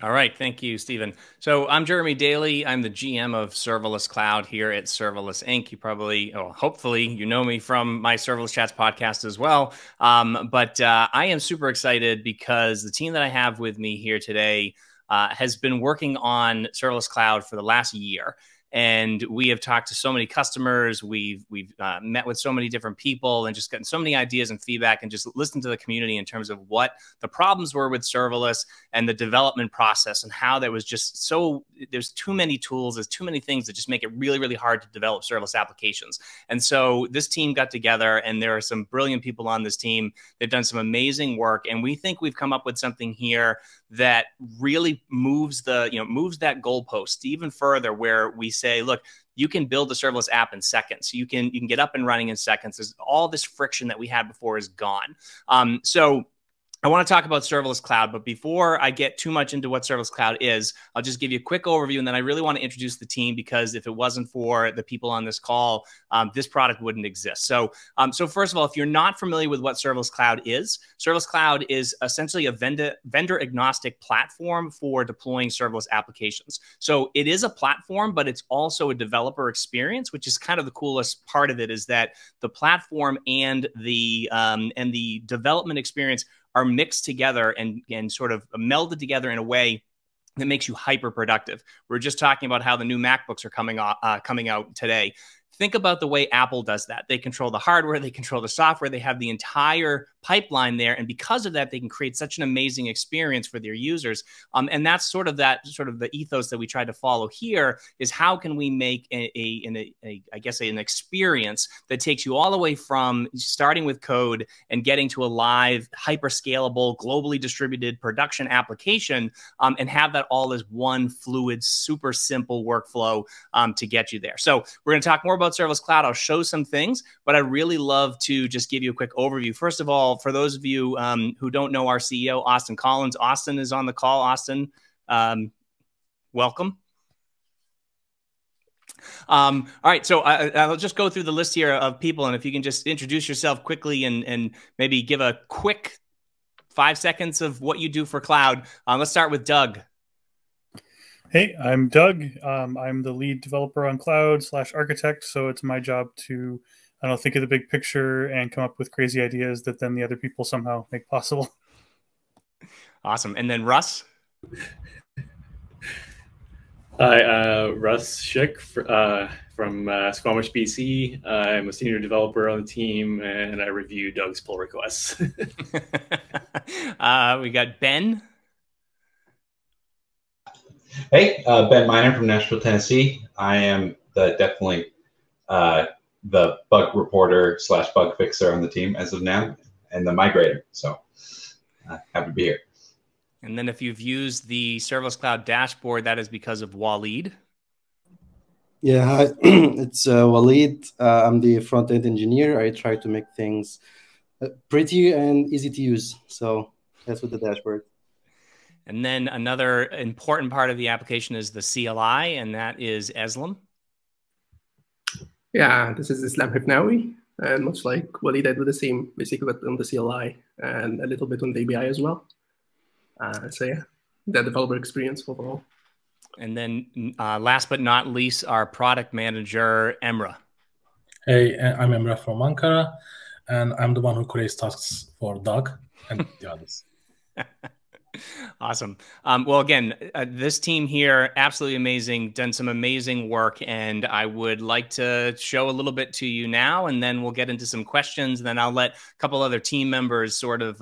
All right. Thank you, Stephen. So I'm Jeremy Daly. I'm the GM of Serverless Cloud here at Serverless Inc. You probably, or hopefully, you know me from my Serverless Chats podcast as well. But I am super excited because the team that I have with me here today has been working on Serverless Cloud for the last year. And we have talked to so many customers. We've met with so many different people and just gotten so many ideas and feedback and just listened to the community in terms of what the problems were with serverless and the development process and how there was just there's too many tools, there's too many things that just make it really, really hard to develop serverless applications. And so this team got together, and there are some brilliant people on this team. They've done some amazing work, and we think we've come up with something here that really moves that goalpost even further, where we say, look, you can build a serverless app in seconds. You can get up and running in seconds. There's all this friction that we had before is gone. So I want to talk about Serverless Cloud, but before I get too much into what Serverless Cloud is, I'll just give you a quick overview, and then I really want to introduce the team, because if it wasn't for the people on this call, this product wouldn't exist. So first of all, if you're not familiar with what Serverless Cloud is essentially a vendor-agnostic platform for deploying serverless applications. So it is a platform, but it's also a developer experience, which is kind of the coolest part of it, is that the platform and the development experience are mixed together and sort of melded together in a way that makes you hyper productive. We're just talking about how the new MacBooks are coming out today. Think about the way Apple does that. They control the hardware, they control the software, they have the entire pipeline there. And because of that, they can create such an amazing experience for their users. And that's sort of the ethos that we try to follow here, is how can we make an experience that takes you all the way from starting with code and getting to a live, hyper scalable, globally distributed production application, and have that all as one fluid, super simple workflow to get you there. So we're going to talk more about Serverless Cloud. I'll show some things, but I'd really love to just give you a quick overview. First of all, for those of you who don't know our CEO, Austin Collins, Austin is on the call. Austin, welcome. All right, so I'll just go through the list here of people, and if you can just introduce yourself quickly and maybe give a quick 5 seconds of what you do for cloud. Let's start with Doug. Hey, I'm Doug. I'm the lead developer on cloud / architect. So it's my job to, think of the big picture and come up with crazy ideas that then the other people somehow make possible. Awesome. And then Russ. Hi, Russ Schick from Squamish, BC. I'm a senior developer on the team, and I review Doug's pull requests. We got Ben. Hey, Ben Miner from Nashville, Tennessee. I am definitely the bug reporter / bug fixer on the team as of now, and the migrator. So happy to be here. And then if you've used the Serverless Cloud dashboard, that is because of Waleed. Yeah, hi. It's Waleed. I'm the front-end engineer. I try to make things pretty and easy to use. So that's with the dashboard. And then another important part of the application is the CLI, and that is Eslam. Yeah, this is Islam Hifnawi, and much like Waleed, I do the same, basically on the CLI and a little bit on the API as well. So yeah, the developer experience overall. And then last but not least, our product manager, Emrah. Hey, I'm Emrah from Ankara, and I'm the one who creates tasks for Doug and the others. Awesome. Well, again, this team here, absolutely amazing, done some amazing work, and I would like to show a little bit to you now, and then we'll get into some questions, and then I'll let a couple other team members sort of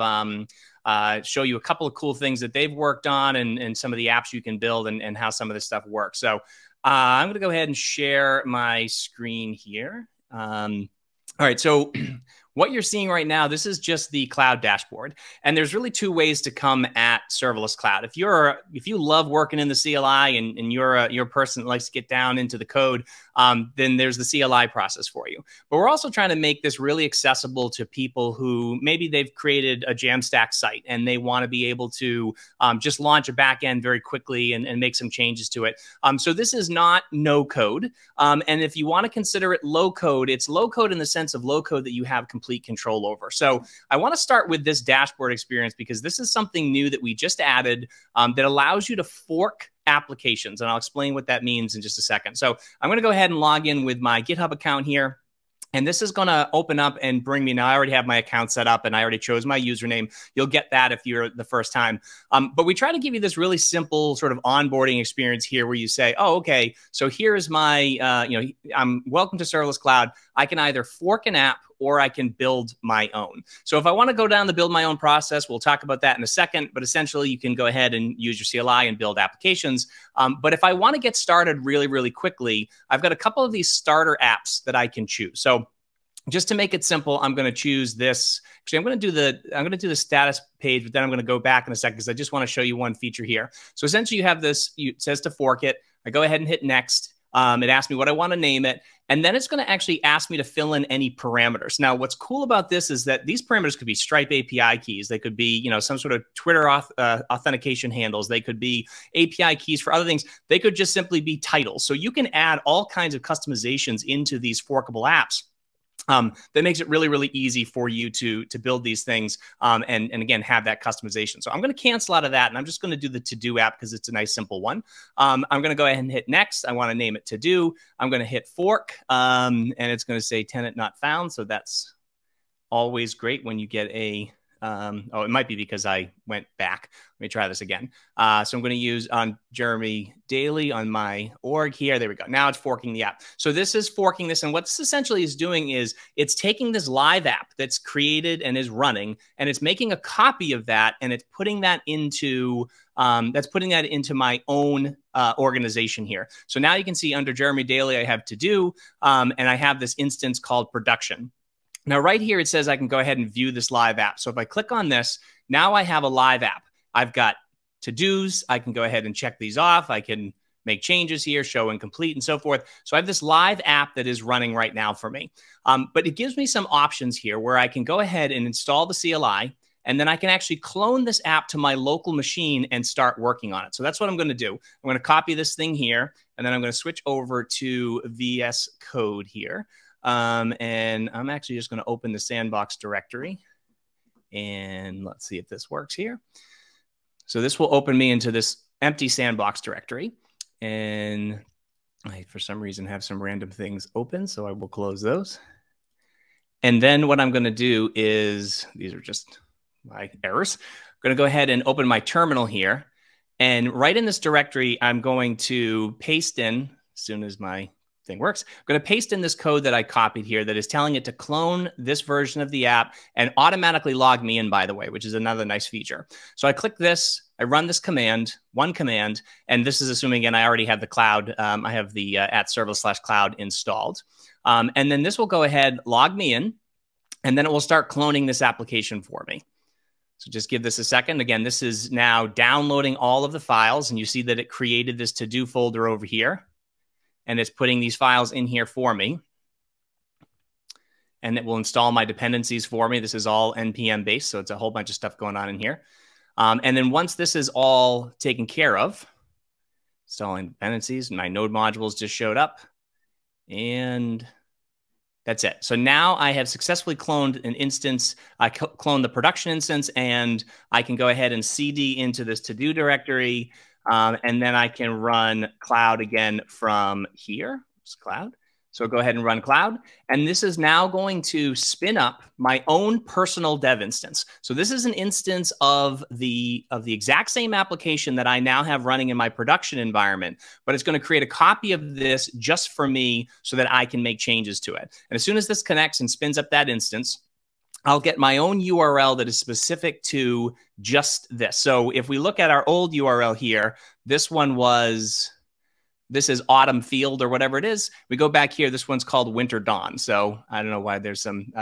show you a couple of cool things that they've worked on and some of the apps you can build and how some of this stuff works. So I'm going to go ahead and share my screen here. All right, so what you're seeing right now, this is just the cloud dashboard. And there's really two ways to come at Serverless Cloud. If you love working in the CLI and you're a person that likes to get down into the code, then there's the CLI process for you. But we're also trying to make this really accessible to people who maybe they've created a Jamstack site and they want to be able to just launch a backend very quickly and make some changes to it. So this is not no code. And if you want to consider it low code, it's low code in the sense of low code that you have complete complete control over. So I want to start with this dashboard experience because this is something new that we just added that allows you to fork applications. And I'll explain what that means in just a second. So I'm going to go ahead and log in with my GitHub account here. And this is going to open up and bring me, now I already have my account set up and I already chose my username. You'll get that if you're the first time. But we try to give you this really simple sort of onboarding experience here where you say, oh, okay, so here's my, I'm welcome to Serverless Cloud. I can either fork an app or I can build my own. So if I want to go down the build my own process, we'll talk about that in a second, but essentially you can go ahead and use your CLI and build applications. But if I want to get started really, really quickly, I've got a couple of these starter apps that I can choose. So just to make it simple, I'm going to choose this. Actually, I'm going to do the status page, but then I'm going to go back in a second because I just want to show you one feature here. So essentially you have this, it says to fork it. I go ahead and hit next. It asks me what I want to name it. And then it's going to actually ask me to fill in any parameters. Now, what's cool about this is that these parameters could be Stripe API keys. They could be, some sort of Twitter authentication handles. They could be API keys for other things. They could just simply be titles. So you can add all kinds of customizations into these forkable apps. That makes it really, really easy for you to build these things and again, have that customization. So I'm going to cancel out of that, and I'm just going to do the to-do app because it's a nice, simple one. I'm going to go ahead and hit next. I want to name it to-do. I'm going to hit fork, and it's going to say tenant not found. So that's always great when you get a oh, it might be because I went back. Let me try this again. So I'm going to use on Jeremy Daly on my org here. There we go. Now it's forking the app. So this is forking this. And what this essentially is doing is it's taking this live app that's created and is running, and it's making a copy of that, and it's putting that into my own organization here. So now you can see under Jeremy Daly, I have to do, and I have this instance called production. Now, right here, it says I can go ahead and view this live app. So if I click on this, now I have a live app. I've got to-dos. I can go ahead and check these off. I can make changes here, show incomplete, and so forth. So I have this live app that is running right now for me. But it gives me some options here where I can go ahead and install the CLI, and then I can actually clone this app to my local machine and start working on it. So that's what I'm going to do. I'm going to copy this thing here, and then I'm going to switch over to VS Code here. And I'm actually just going to open the sandbox directory, and let's see if this works here. So this will open me into this empty sandbox directory, and I, for some reason, have some random things open, so I will close those. And then what I'm going to do is, these are just my errors. I'm going to go ahead and open my terminal here, and right in this directory, I'm going to paste in, as soon as my thing works, I'm going to paste in this code that I copied here that is telling it to clone this version of the app and automatically log me in, by the way, which is another nice feature. So I click this, I run this command, one command, and this is assuming, again, I already have the cloud. I have the @serverless/cloud installed. And then this will go ahead, log me in, and then it will start cloning this application for me. So just give this a second. Again, this is now downloading all of the files, and you see that it created this to-do folder over here. And it's putting these files in here for me. And it will install my dependencies for me. This is all NPM based, so it's a whole bunch of stuff going on in here. And then once this is all taken care of, installing dependencies, my node modules just showed up. And that's it. So now I have successfully cloned an instance. I cloned the production instance, and I can go ahead and CD into this to-do directory. And then I can run cloud again from here. It's cloud. So go ahead and run cloud. And this is now going to spin up my own personal dev instance. So this is an instance of the exact same application that I now have running in my production environment, but it's going to create a copy of this just for me so that I can make changes to it. And as soon as this connects and spins up that instance, I'll get my own URL that is specific to just this. So if we look at our old URL here, this is autumn field or whatever it is. We go back here, this one's called winter dawn. So I don't know why there's some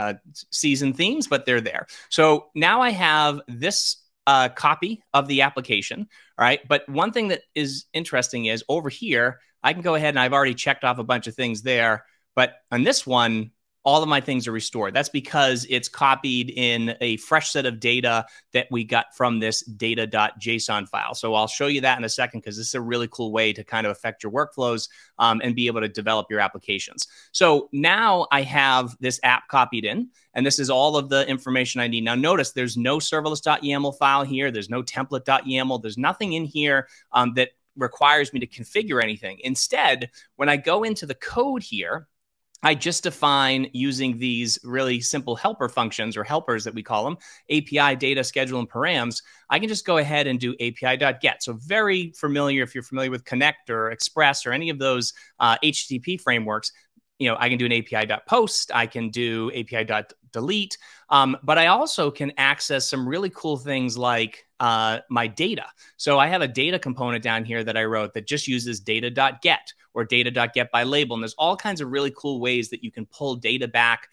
season themes, but they're there. So now I have this copy of the application, all right? But one thing that is interesting is over here, I can go ahead and I've already checked off a bunch of things there. But on this one, all of my things are restored. That's because it's copied in a fresh set of data that we got from this data.json file. So I'll show you that in a second, because this is a really cool way to kind of affect your workflows and be able to develop your applications. So now I have this app copied in, and this is all of the information I need. Now notice there's no serverless.yaml file here. There's no template.yaml. There's nothing in here that requires me to configure anything. Instead, when I go into the code here, I just define, using these really simple helper functions, or helpers that we call them, API, data, schedule, and params. I can just go ahead and do API.get. So very familiar, if you're familiar with Connect or Express or any of those HTTP frameworks. I can do an API.post, I can do API.delete, but I also can access some really cool things like my data. So I have a data component down here that I wrote that just uses data.get or data.get by label. And there's all kinds of really cool ways that you can pull data back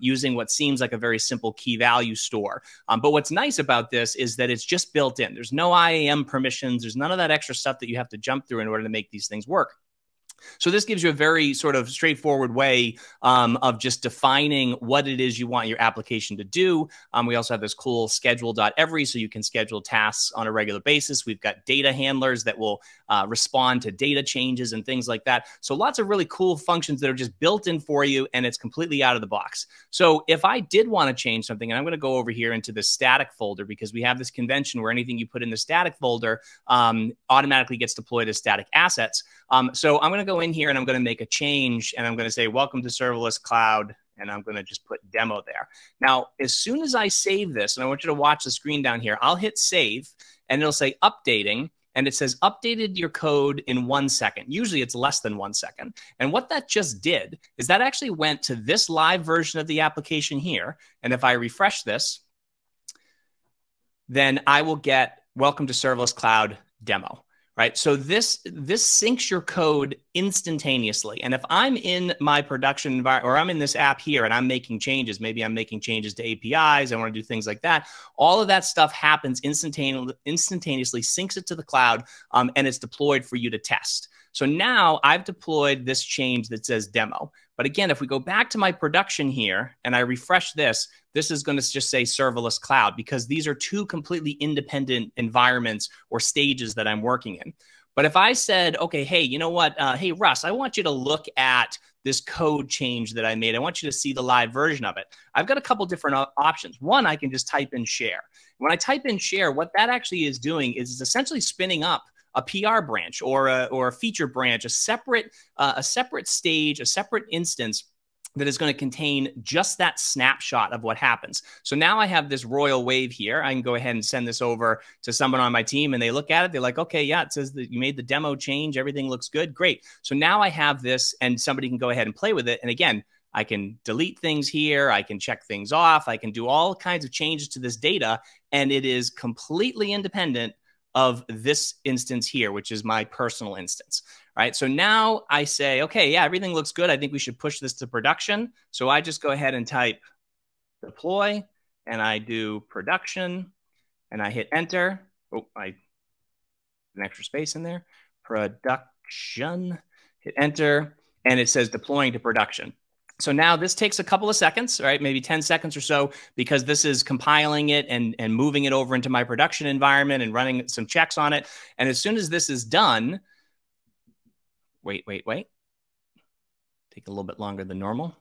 using what seems like a very simple key value store. But what's nice about this is that it's just built in. There's no IAM permissions. There's none of that extra stuff that you have to jump through in order to make these things work. So this gives you a very sort of straightforward way of just defining what it is you want your application to do. We also have this cool schedule.every, so you can schedule tasks on a regular basis. We've got data handlers that will respond to data changes and things like that. So lots of really cool functions that are just built in for you, and it's completely out of the box. So if I did want to change something, and I'm going to go over here into the static folder, because we have this convention where anything you put in the static folder automatically gets deployed as static assets. So I'm going to go in here and I'm going to make a change, and I'm going to say, welcome to Serverless Cloud. And I'm going to just put demo there. Now, as soon as I save this, and I want you to watch the screen down here, I'll hit save and it'll say updating. And it says updated your code in 1 second. Usually it's less than 1 second. And what that just did is that actually went to this live version of the application here. And if I refresh this, then I will get welcome to Serverless Cloud demo. Right. So this syncs your code instantaneously. And if I'm in my production environment, or I'm in this app here and I'm making changes, maybe I'm making changes to APIs, I want to do things like that. All of that stuff happens instantaneously, syncs it to the cloud, and it's deployed for you to test. So now I've deployed this change that says demo. But again, if we go back to my production here and I refresh this, this is going to just say Serverless Cloud, because these are two completely independent environments or stages that I'm working in. But if I said, okay, hey, you know what? Hey, Russ, I want you to look at this code change that I made. I want you to see the live version of it. I've got a couple different options. One, I can just type in share. When I type in share, what that actually is doing is it's essentially spinning up a PR branch or a feature branch, a separate stage, a separate instance that is going to contain just that snapshot of what happens. So now I have this royal wave here. I can go ahead and send this over to someone on my team, and they look at it. They're like, okay, yeah, it says that you made the demo change. Everything looks good. Great. So now I have this, and somebody can go ahead and play with it. And again, I can delete things here. I can check things off. I can do all kinds of changes to this data, and it is completely independent of this instance here, which is my personal instance, right? So now I say, okay, yeah, everything looks good. I think we should push this to production. So I just go ahead and type deploy, and I do production, and I hit enter. Oh, I an extra space in there. Production, hit enter, and it says deploying to production. So now this takes a couple of seconds, right? Maybe 10 seconds or so, because this is compiling it and moving it over into my production environment and running some checks on it. And as soon as this is done, wait. Take a little bit longer than normal.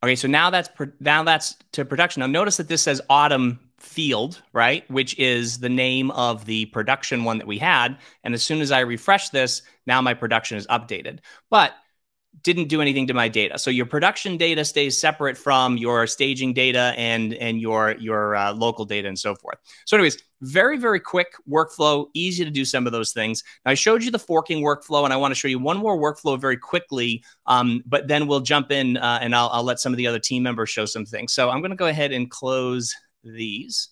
Okay, so now that's to production. Now notice that this says autumn field, right? Which is the name of the production one that we had. And as soon as I refresh this, now my production is updated, but didn't do anything to my data. So your production data stays separate from your staging data and your local data and so forth. So anyways, very, very quick workflow, easy to do some of those things. Now I showed you the forking workflow, and I want to show you one more workflow very quickly, but then we'll jump in and I'll let some of the other team members show some things. So I'm going to go ahead and close these,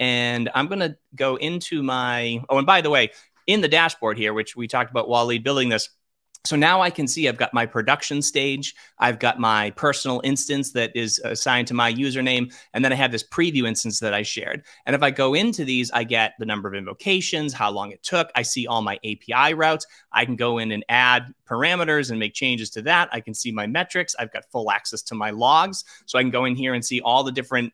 and I'm going to go into my, oh, and by the way, in the dashboard here, which we talked about while building this, So now I can see I've got my production stage, I've got my personal instance that is assigned to my username, and then I have this preview instance that I shared. And if I go into these, I get the number of invocations, how long it took. I see all my API routes. I can go in and add parameters and make changes to that. I can see my metrics. I've got full access to my logs. So I can go in here and see all the different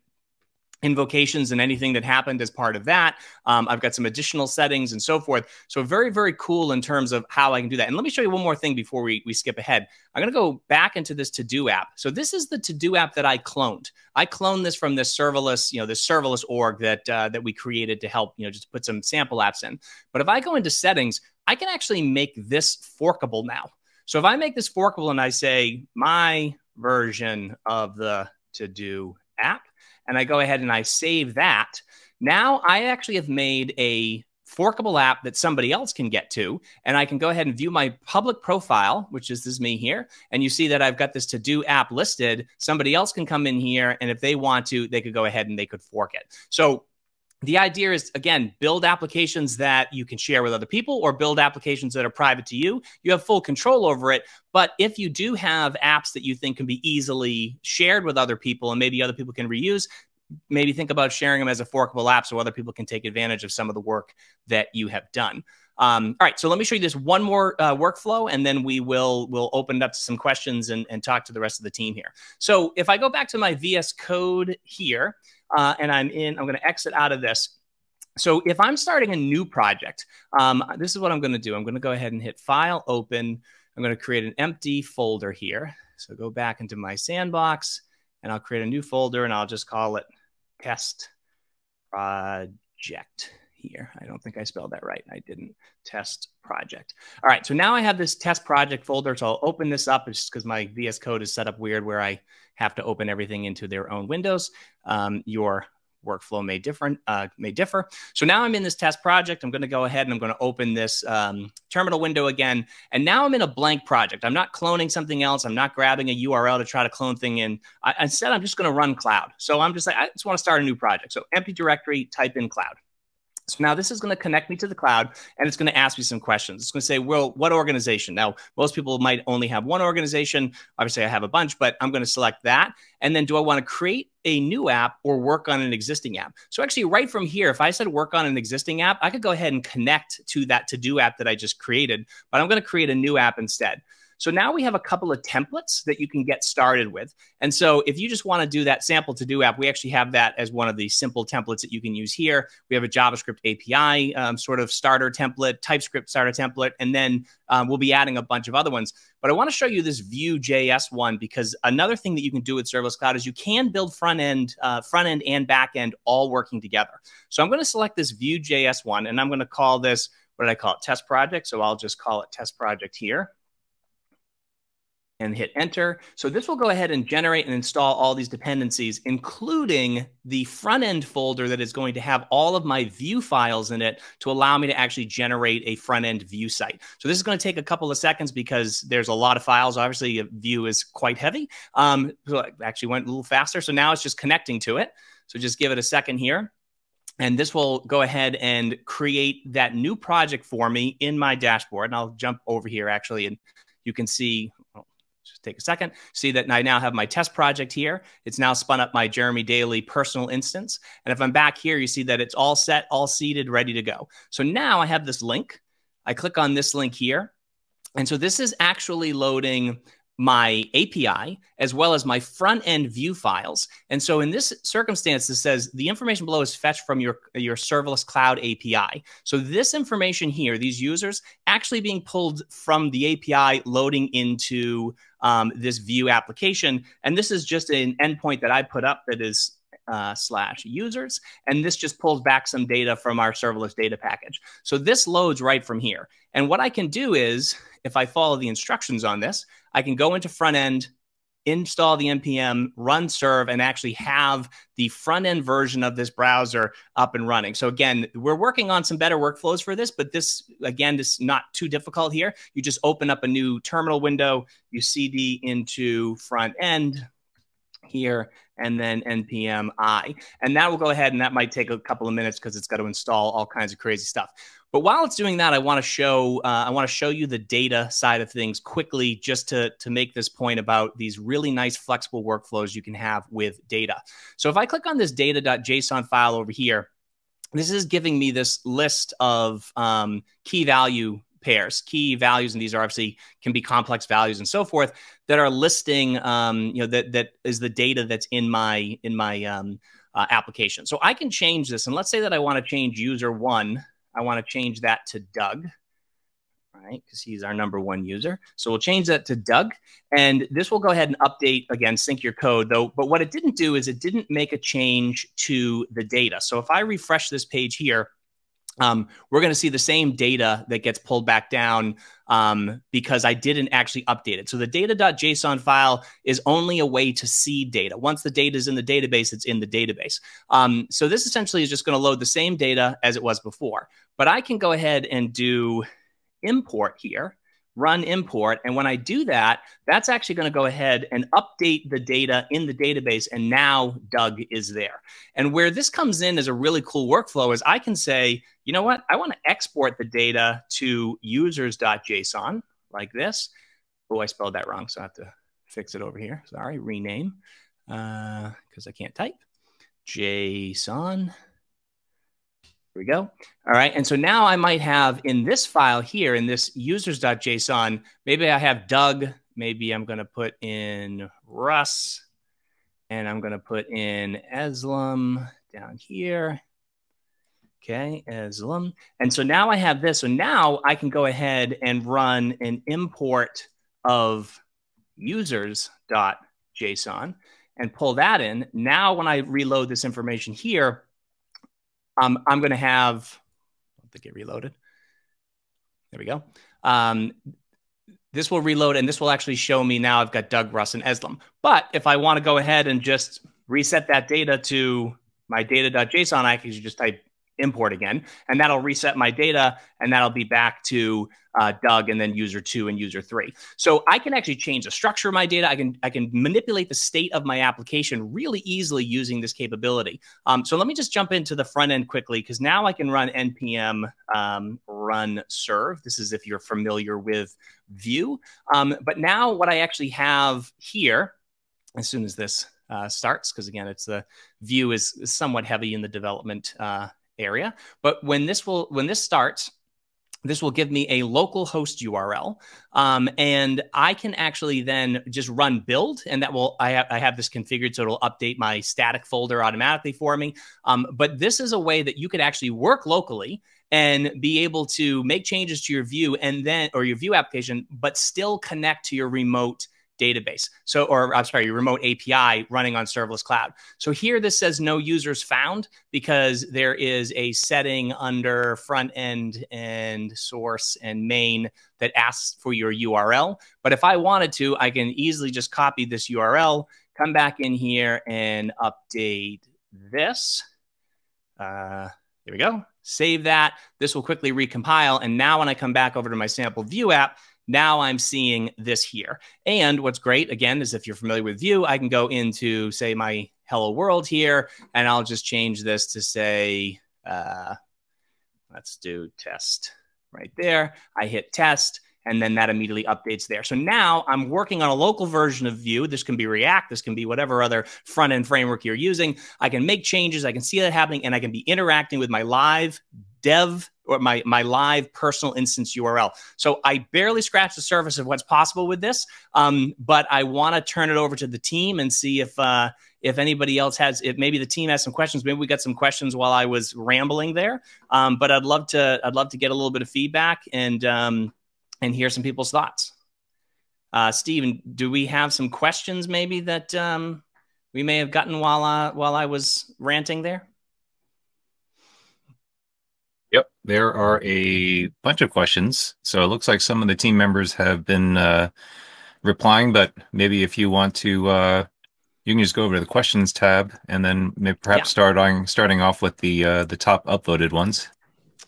invocations and anything that happened as part of that. I've got some additional settings and so forth. So very, very cool in terms of how I can do that. And let me show you one more thing before we skip ahead. I'm going to go back into this to-do app. So this is the to-do app that I cloned. I cloned this from this serverless, this serverless org that we created to help, just put some sample apps in. But if I go into settings, I can actually make this forkable now. So if I make this forkable and I say my version of the to-do app, and I go ahead and I save that, now I actually have made a forkable app that somebody else can get to. And I can go ahead and view my public profile, which is me here. And you see that I've got this to-do app listed. Somebody else can come in here. And if they want to, they could go ahead and they could fork it. So the idea is, again, build applications that you can share with other people or build applications that are private to you. You have full control over it. But if you do have apps that you think can be easily shared with other people and maybe other people can reuse, maybe think about sharing them as a forkable app so other people can take advantage of some of the work that you have done. All right, so let me show you this one more workflow, and then we'll open it up to some questions and talk to the rest of the team here. So if I go back to my VS Code here, and I'm going to exit out of this. So if I'm starting a new project, this is what I'm going to do. I'm going to go ahead and hit File, Open. I'm going to create an empty folder here. So go back into my sandbox, and I'll create a new folder, and I'll just call it Test Project here. I don't think I spelled that right. I didn't. Test Project. All right, so now I have this Test Project folder, so I'll open this up. It's just because my VS Code is set up weird where I have to open everything into their own windows. Your workflow may differ. So now I'm in this test project. I'm going to go ahead and I'm going to open this terminal window again. And now I'm in a blank project. I'm not cloning something else. I'm not grabbing a URL to try to clone thing in. Instead, I'm just going to run cloud. So I'm just like, I just want to start a new project. So empty directory, type in cloud. So now this is going to connect me to the cloud, and it's going to ask me some questions. It's going to say, well, what organization? Now, most people might only have one organization. Obviously, I have a bunch, but I'm going to select that. And then do I want to create a new app or work on an existing app? So actually, right from here, if I said work on an existing app, I could go ahead and connect to that to-do app that I just created, but I'm going to create a new app instead. So now we have a couple of templates that you can get started with. And so if you just want to do that sample to-do app, we actually have that as one of the simple templates that you can use here. We have a JavaScript API sort of starter template, TypeScript starter template, and then we'll be adding a bunch of other ones. But I want to show you this Vue.js one, because another thing that you can do with Serverless Cloud is you can build front end and back end all working together. So I'm going to select this Vue.js one, and I'm going to call this, what did I call it? Test project. So I'll just call it test project here. And hit enter. So this will go ahead and generate and install all these dependencies, including the front end folder that is going to have all of my Vue files in it to allow me to actually generate a front end Vue site. So this is going to take a couple of seconds because there's a lot of files. Obviously, Vue is quite heavy. So it actually went a little faster. So now it's just connecting to it. So just give it a second here. And this will go ahead and create that new project for me in my dashboard. And I'll jump over here actually, and you can see, just take a second, see that I now have my test project here. It's now spun up my Jeremy Daly personal instance. And if I'm back here, you see that it's all set, all seated, ready to go. So now I have this link. I click on this link here. And so this is actually loading my API as well as my front end Vue files. And so in this circumstance, this says the information below is fetched from your Serverless Cloud API. So this information here, these users actually being pulled from the API loading into this Vue application. And this is just an endpoint that I put up that is /users. And this just pulls back some data from our serverless data package. So this loads right from here. And what I can do is, if I follow the instructions on this, I can go into front end, install the NPM, run serve, and actually have the front end version of this browser up and running. So again, we're working on some better workflows for this, but this, again, this is not too difficult here. You just open up a new terminal window, you CD into front end, here, and then npm I. And that will go ahead, and that might take a couple of minutes because it's got to install all kinds of crazy stuff. But while it's doing that, I want to show you the data side of things quickly, just to make this point about these really nice flexible workflows you can have with data. So if I click on this data.json file over here, this is giving me this list of key value pairs, key values, and these are obviously can be complex values and so forth that are listing, that is the data that's in my application. So I can change this, and let's say that I want to change user 1. I want to change that to Doug, right? Because he's our #1 user. So we'll change that to Doug, and this will go ahead and update again, sync your code though. But what it didn't do is it didn't make a change to the data. So if I refresh this page here, we're going to see the same data that gets pulled back down because I didn't actually update it. So the data.json file is only a way to see data. Once the data is in the database, it's in the database. So this essentially is just going to load the same data as it was before. But I can go ahead and do import here, run import. And when I do that, that's actually going to go ahead and update the data in the database. And now Doug is there. And where this comes in as a really cool workflow is I can say, you know what? I want to export the data to users.json like this. Oh, I spelled that wrong. So I have to fix it over here. Sorry, rename because I can't type. JSON. Here we go. All right. And so now I might have in this file here, in this users.json, maybe I have Doug. Maybe I'm going to put in Russ. And I'm going to put in Eslam down here. Okay, Eslam. And so now I have this. So now I can go ahead and run an import of users.json and pull that in. Now when I reload this information here, I'm going to have, I don't think it reloaded. There we go. This will reload, and this will actually show me now I've got Doug, Russ, and Eslam. But if I want to go ahead and just reset that data to my data.json, I can just type import again, and that'll reset my data, and that'll be back to Doug, and then user 2 and user 3. So I can actually change the structure of my data. I can manipulate the state of my application really easily using this capability. So let me just jump into the front end quickly, because now I can run npm run serve. This is if you're familiar with Vue. But now what I actually have here, as soon as this starts, because again, it's the Vue is somewhat heavy in the development area. But when this starts, this will give me a local host URL, and I can actually then just run build, and that will I have this configured so it'll update my static folder automatically for me. But this is a way that you could actually work locally and be able to make changes to your Vue and then or your Vue application, but still connect to your remote database. So, or I'm sorry, your remote API running on Serverless Cloud. So here this says no users found because there is a setting under front end and source and main that asks for your URL. But if I wanted to, I can easily just copy this URL, come back in here and update this. There we go. Save that. This will quickly recompile. And now when I come back over to my sample Vue app, now I'm seeing this here. And what's great, again, is if you're familiar with Vue, I can go into, say, my hello world here, and I'll just change this to say, let's do test right there. I hit test, and then that immediately updates there. So now I'm working on a local version of Vue. This can be React. This can be whatever other front-end framework you're using. I can make changes. I can see that happening, and I can be interacting with my live dev or my live personal instance URL. So I barely scratched the surface of what's possible with this, but I want to turn it over to the team and see if anybody else has, if maybe the team has some questions. Maybe we got some questions while I was rambling there, but I'd love to get a little bit of feedback and hear some people's thoughts. Steven, do we have some questions maybe that we may have gotten while I was ranting there? Yep, there are a bunch of questions. So it looks like some of the team members have been replying, but maybe if you want to, you can just go over to the questions tab and then maybe perhaps starting off with the top upvoted ones.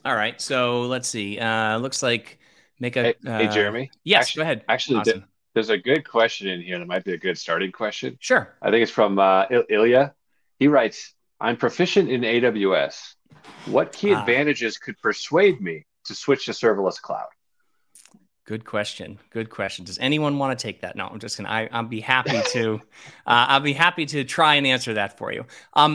All right, so let's see. Looks like make a. Hey, Jeremy. Yes, actually, go ahead. Actually, awesome. there's a good question in here that might be a good starting question. Sure. I think it's from Ilya. He writes, I'm proficient in AWS. What key advantages could persuade me to switch to serverless cloud? Good question. Good question. Does anyone want to take that? No, I'm just gonna. I'll be happy to. I'll be happy to try and answer that for you.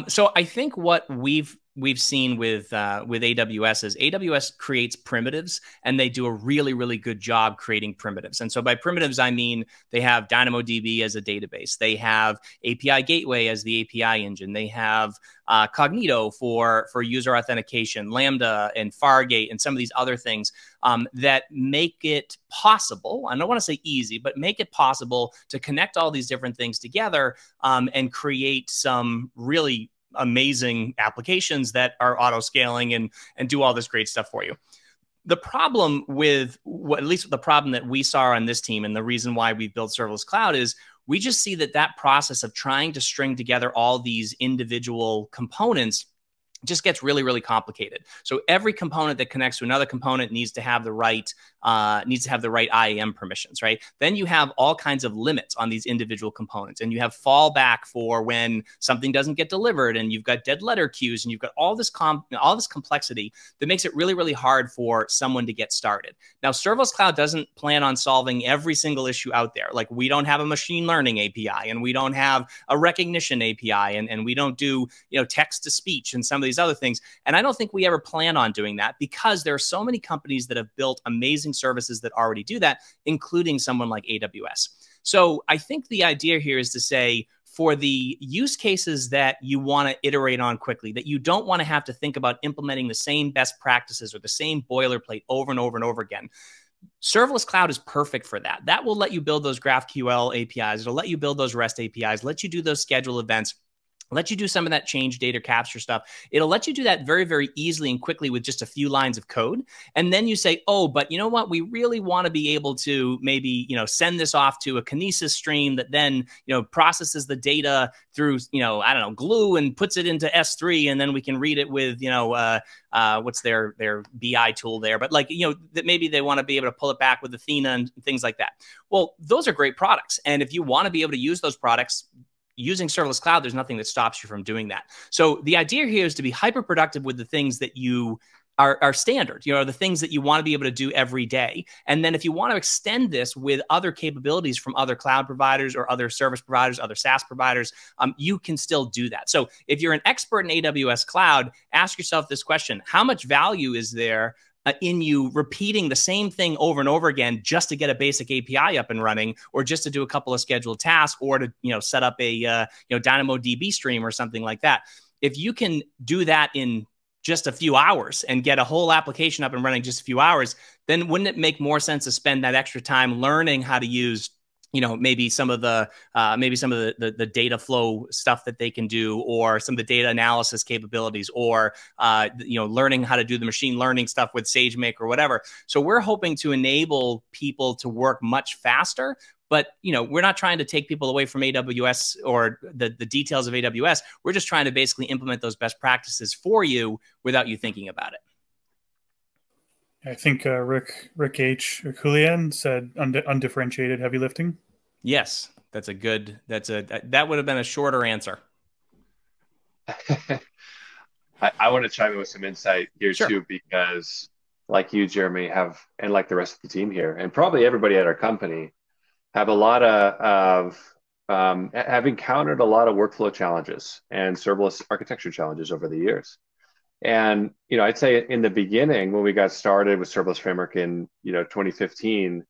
So I think what we've seen with AWS is AWS creates primitives, and they do a really, really good job creating primitives. And so by primitives, I mean they have DynamoDB as a database. They have API Gateway as the API engine. They have Cognito for user authentication, Lambda and Fargate, and some of these other things that make it possible. I don't want to say easy, but make it possible to connect all these different things together and create some really amazing applications that are auto scaling and do all this great stuff for you. The problem with at least the problem that we saw on this team, and the reason why we built Serverless Cloud, is we just see that process of trying to string together all these individual components just gets really, really complicated. So every component that connects to another component needs to have the right IAM permissions, right? Then you have all kinds of limits on these individual components, and you have fallback for when something doesn't get delivered, and you've got dead letter queues, and you've got all this complexity that makes it really, really hard for someone to get started. Now, Serverless Cloud doesn't plan on solving every single issue out there. Like, we don't have a machine learning API, and we don't have a recognition API, and we don't do text to speech and some of these other things. And I don't think we ever plan on doing that, because there are so many companies that have built amazing services that already do that, including someone like AWS. So I think the idea here is to say, for the use cases that you want to iterate on quickly, that you don't want to have to think about implementing the same best practices or the same boilerplate over and over and over again, Serverless Cloud is perfect for that. That will let you build those GraphQL APIs. It'll let you build those REST APIs, let you do those schedule events, let you do some of that change data capture stuff. It'll let you do that very, very easily and quickly with just a few lines of code. And then you say, oh, but you know what? We really want to be able to maybe, send this off to a Kinesis stream that then, processes the data through, I don't know, Glue, and puts it into S3. And then we can read it with, what's their BI tool there. But that maybe they want to be able to pull it back with Athena and things like that. Well, those are great products. And if you want to be able to use those products, using Serverless Cloud, there's nothing that stops you from doing that. So the idea here is to be hyper productive with the things that you are standard, the things that you want to be able to do every day. And then if you want to extend this with other capabilities from other cloud providers or other service providers, other SaaS providers, you can still do that. So if you're an expert in AWS Cloud, ask yourself this question: how much value is there in you repeating the same thing over and over again just to get a basic API up and running, or just to do a couple of scheduled tasks, or to set up a DynamoDB stream or something like that? If you can do that in just a few hours and get a whole application up and running just a few hours, then wouldn't it make more sense to spend that extra time learning how to use maybe some of the data flow stuff that they can do, or some of the data analysis capabilities, or learning how to do the machine learning stuff with SageMaker or whatever. So we're hoping to enable people to work much faster. But, we're not trying to take people away from AWS or the details of AWS. We're just trying to basically implement those best practices for you without you thinking about it. I think Rick H. Julian said undifferentiated heavy lifting. Yes, that would have been a shorter answer. I want to chime in with some insight here too, because like you, Jeremy, and like the rest of the team here, and probably everybody at our company, have a lot have encountered a lot of workflow challenges and serverless architecture challenges over the years. And, I'd say in the beginning, when we got started with Serverless Framework in, 2015,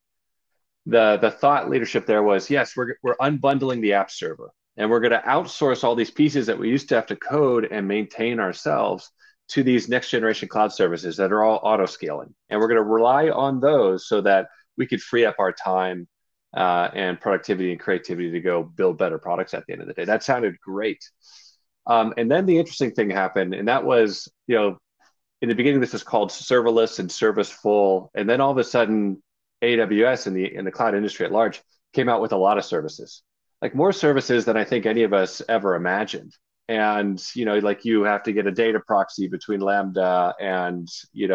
the thought leadership there was, yes, we're unbundling the app server, and we're going to outsource all these pieces that we used to have to code and maintain ourselves to these next generation cloud services that are all auto scaling. And we're going to rely on those so that we could free up our time and productivity and creativity to go build better products at the end of the day. That sounded great. And then the interesting thing happened, and that was, in the beginning, this was called serverless and serviceful. And then all of a sudden, AWS and the cloud industry at large came out with a lot of services, like more services than I think any of us ever imagined. And, like you have to get a data proxy between Lambda and,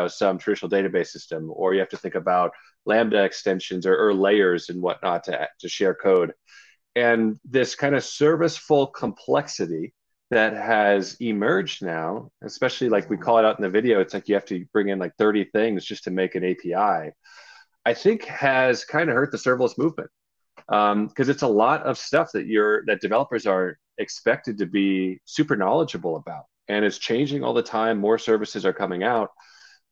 some traditional database system, or you have to think about Lambda extensions or layers and whatnot to share code. And this kind of serviceful complexity that has emerged now, especially like we call it out in the video, it's like you have to bring in like 30 things just to make an API, I think has kind of hurt the serverless movement. Because it's a lot of stuff that developers are expected to be super knowledgeable about, and it's changing all the time. More services are coming out,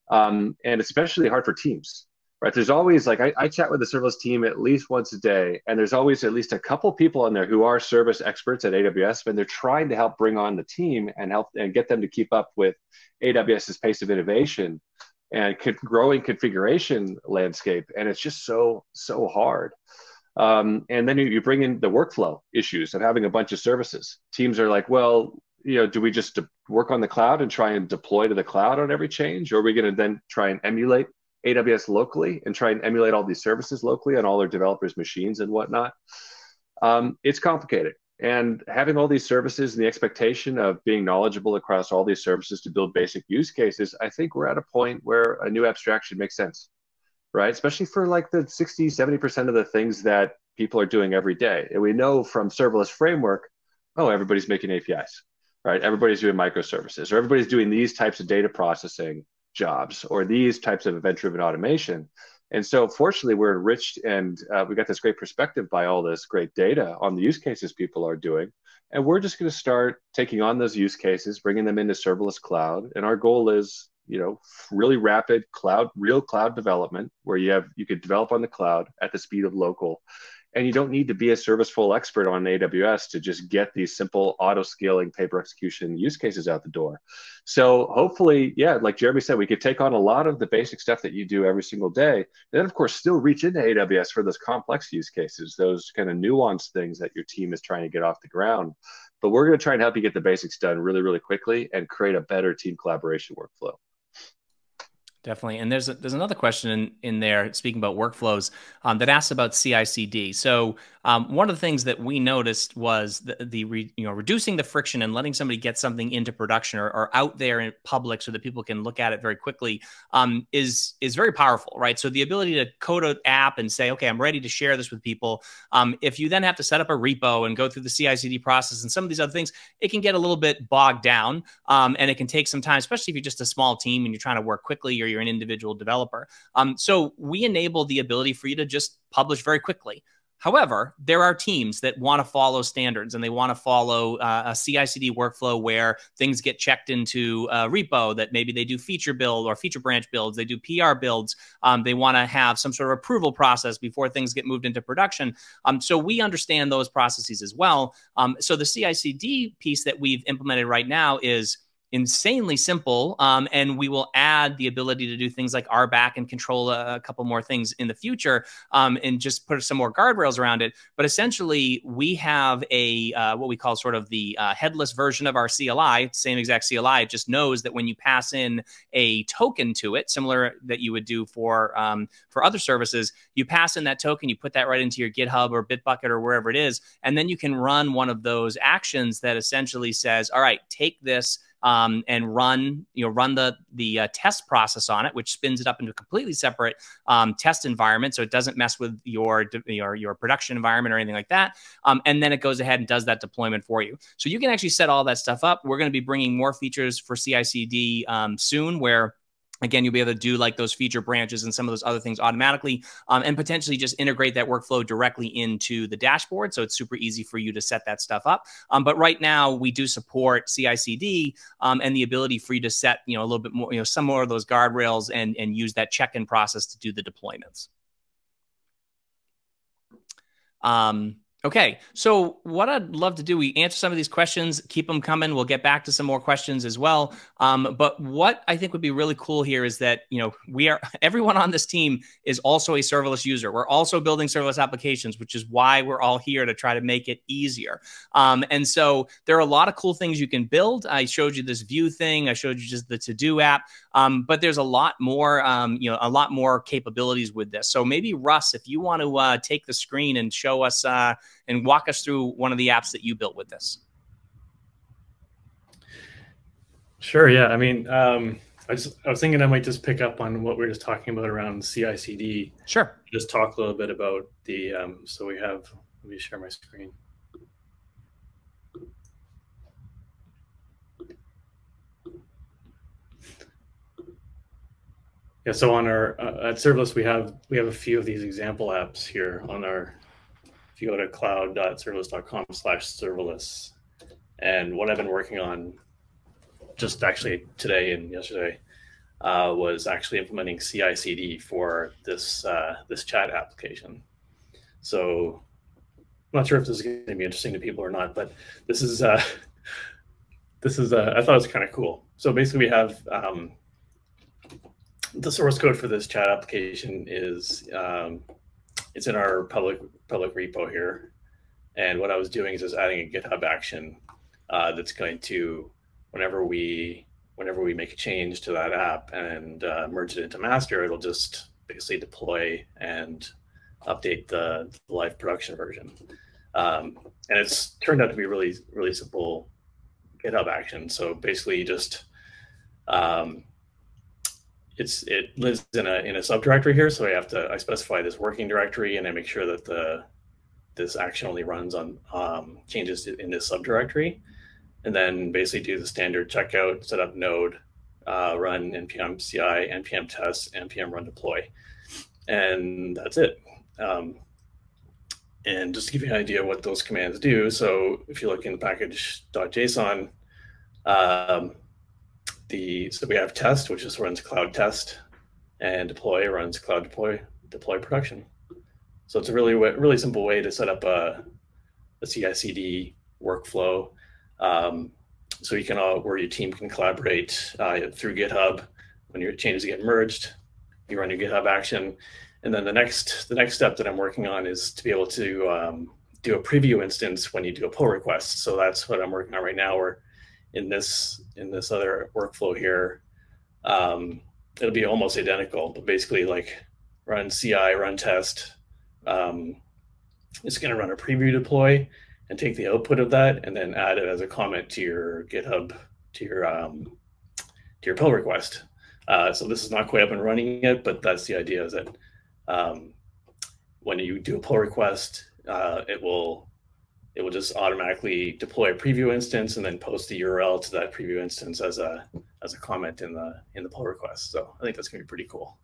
and especially hard for teams, right? There's always like I chat with the serverless team at least once a day, and there's always at least a couple people in there who are service experts at AWS, and they're trying to help bring on the team and help and get them to keep up with AWS's pace of innovation and growing configuration landscape, and it's just so hard. And then you bring in the workflow issues of having a bunch of services. Teams are like, well, do we just work on the cloud and try and deploy to the cloud on every change? Or are we going to then try and emulate AWS locally and try and emulate all these services locally on all our developers' machines and whatnot? It's complicated. And having all these services and the expectation of being knowledgeable across all these services to build basic use cases, I think we're at a point where a new abstraction makes sense. Right? Especially for like the 60, 70% of the things that people are doing every day. And we know from serverless framework, everybody's making APIs, right? Everybody's doing microservices, or everybody's doing these types of data processing jobs, or these types of event-driven automation. And so fortunately, we're enriched, and we got this great perspective by all this great data on the use cases people are doing. And we're just going to start taking on those use cases, bringing them into serverless cloud. And our goal is, really rapid real cloud development, where you could develop on the cloud at the speed of local. And you don't need to be a serviceful expert on AWS to just get these simple auto-scaling paper execution use cases out the door. So hopefully, like Jeremy said, we could take on a lot of the basic stuff that you do every single day. And then, of course, still reach into AWS for those complex use cases, those kind of nuanced things that your team is trying to get off the ground. But we're going to try and help you get the basics done really, really quickly and create a better team collaboration workflow. Definitely. And there's another question in there, speaking about workflows, that asks about CI/CD. So one of the things that we noticed was reducing the friction and letting somebody get something into production or out there in public so that people can look at it very quickly is very powerful, right? So the ability to code an app and say, okay, I'm ready to share this with people. If you then have to set up a repo and go through the CI/CD process and some of these other things, it can get a little bit bogged down, and it can take some time, especially if you're just a small team and you're trying to work quickly, or you're an individual developer. So we enable the ability for you to just publish very quickly. However, there are teams that want to follow standards, and they want to follow a CI/CD workflow where things get checked into a repo, that maybe they do feature build or feature branch builds, they do PR builds. They want to have some sort of approval process before things get moved into production. So we understand those processes as well. So the CI/CD piece that we've implemented right now is insanely simple, and we will add the ability to do things like RBAC and control a couple more things in the future, and just put some more guardrails around it. But essentially, we have a what we call sort of the headless version of our CLI, same exact CLI. It just knows that when you pass in a token to it, similar that you would do for other services, you pass in that token, you put that right into your GitHub or Bitbucket or wherever it is, and then you can run one of those actions that essentially says, all right, take this and run the test process on it, which spins it up into a completely separate test environment, so it doesn't mess with your production environment or anything like that. And then it goes ahead and does that deployment for you. So you can actually set all that stuff up. We're going to be bringing more features for CI/CD soon, where again, you'll be able to do like those feature branches and some of those other things automatically, and potentially just integrate that workflow directly into the dashboard. So it's super easy for you to set that stuff up. But right now we do support CI/CD and the ability for you to set, a little bit more, some more of those guardrails and use that check-in process to do the deployments. Okay, so what I'd love to do, we answer some of these questions, keep them coming. We'll get back to some more questions as well. But what I think would be really cool here is that, everyone on this team is also a serverless user. We're also building serverless applications, which is why we're all here to try to make it easier. And so there are a lot of cool things you can build. I showed you this view thing. I showed you just the to-do app. But there's a lot more, a lot more capabilities with this. So maybe Russ, if you want to take the screen and show us and walk us through one of the apps that you built with this. Sure. Yeah. I mean, I was thinking I might just pick up on what we were just talking about around CI/CD. Sure. Just talk a little bit about the. So we have. Let me share my screen. Yeah. So on our at Serverless, we have a few of these example apps here on our. If you go to cloud.serverless.com/serverless, and what I've been working on just actually today and yesterday was actually implementing CI/CD for this this chat application. So I'm not sure if this is going to be interesting to people or not, but this is I thought it was kind of cool. So basically, we have the source code for this chat application is it's in our public repo here, and what I was doing is just adding a GitHub action that's going to whenever we make a change to that app and merge it into master, it'll just basically deploy and update the live production version. And it's turned out to be really simple GitHub action. So basically, just it lives in a subdirectory here. So I specify this working directory, and I make sure that this action only runs on changes in this subdirectory. And then basically do the standard checkout, set up node, run npm CI, npm test, npm run deploy. And that's it. And just to give you an idea of what those commands do, so if you look in the package.json, so we have test, which just runs cloud test, and deploy runs cloud deploy production. So it's a really simple way to set up a CI/CD workflow. So you can where your team can collaborate through GitHub. When your changes get merged, you run your GitHub action, and then the next step that I'm working on is to be able to do a preview instance when you do a pull request. So that's what I'm working on right now. We're in this other workflow here. It'll be almost identical, but basically like run CI, run test. It's going to run a preview deploy and take the output of that and then add it as a comment to your GitHub, to your pull request. So this is not quite up and running yet, but that's the idea, is that when you do a pull request, it will just automatically deploy a preview instance and then post the URL to that preview instance as a comment in the pull request. So I think that's going to be pretty cool.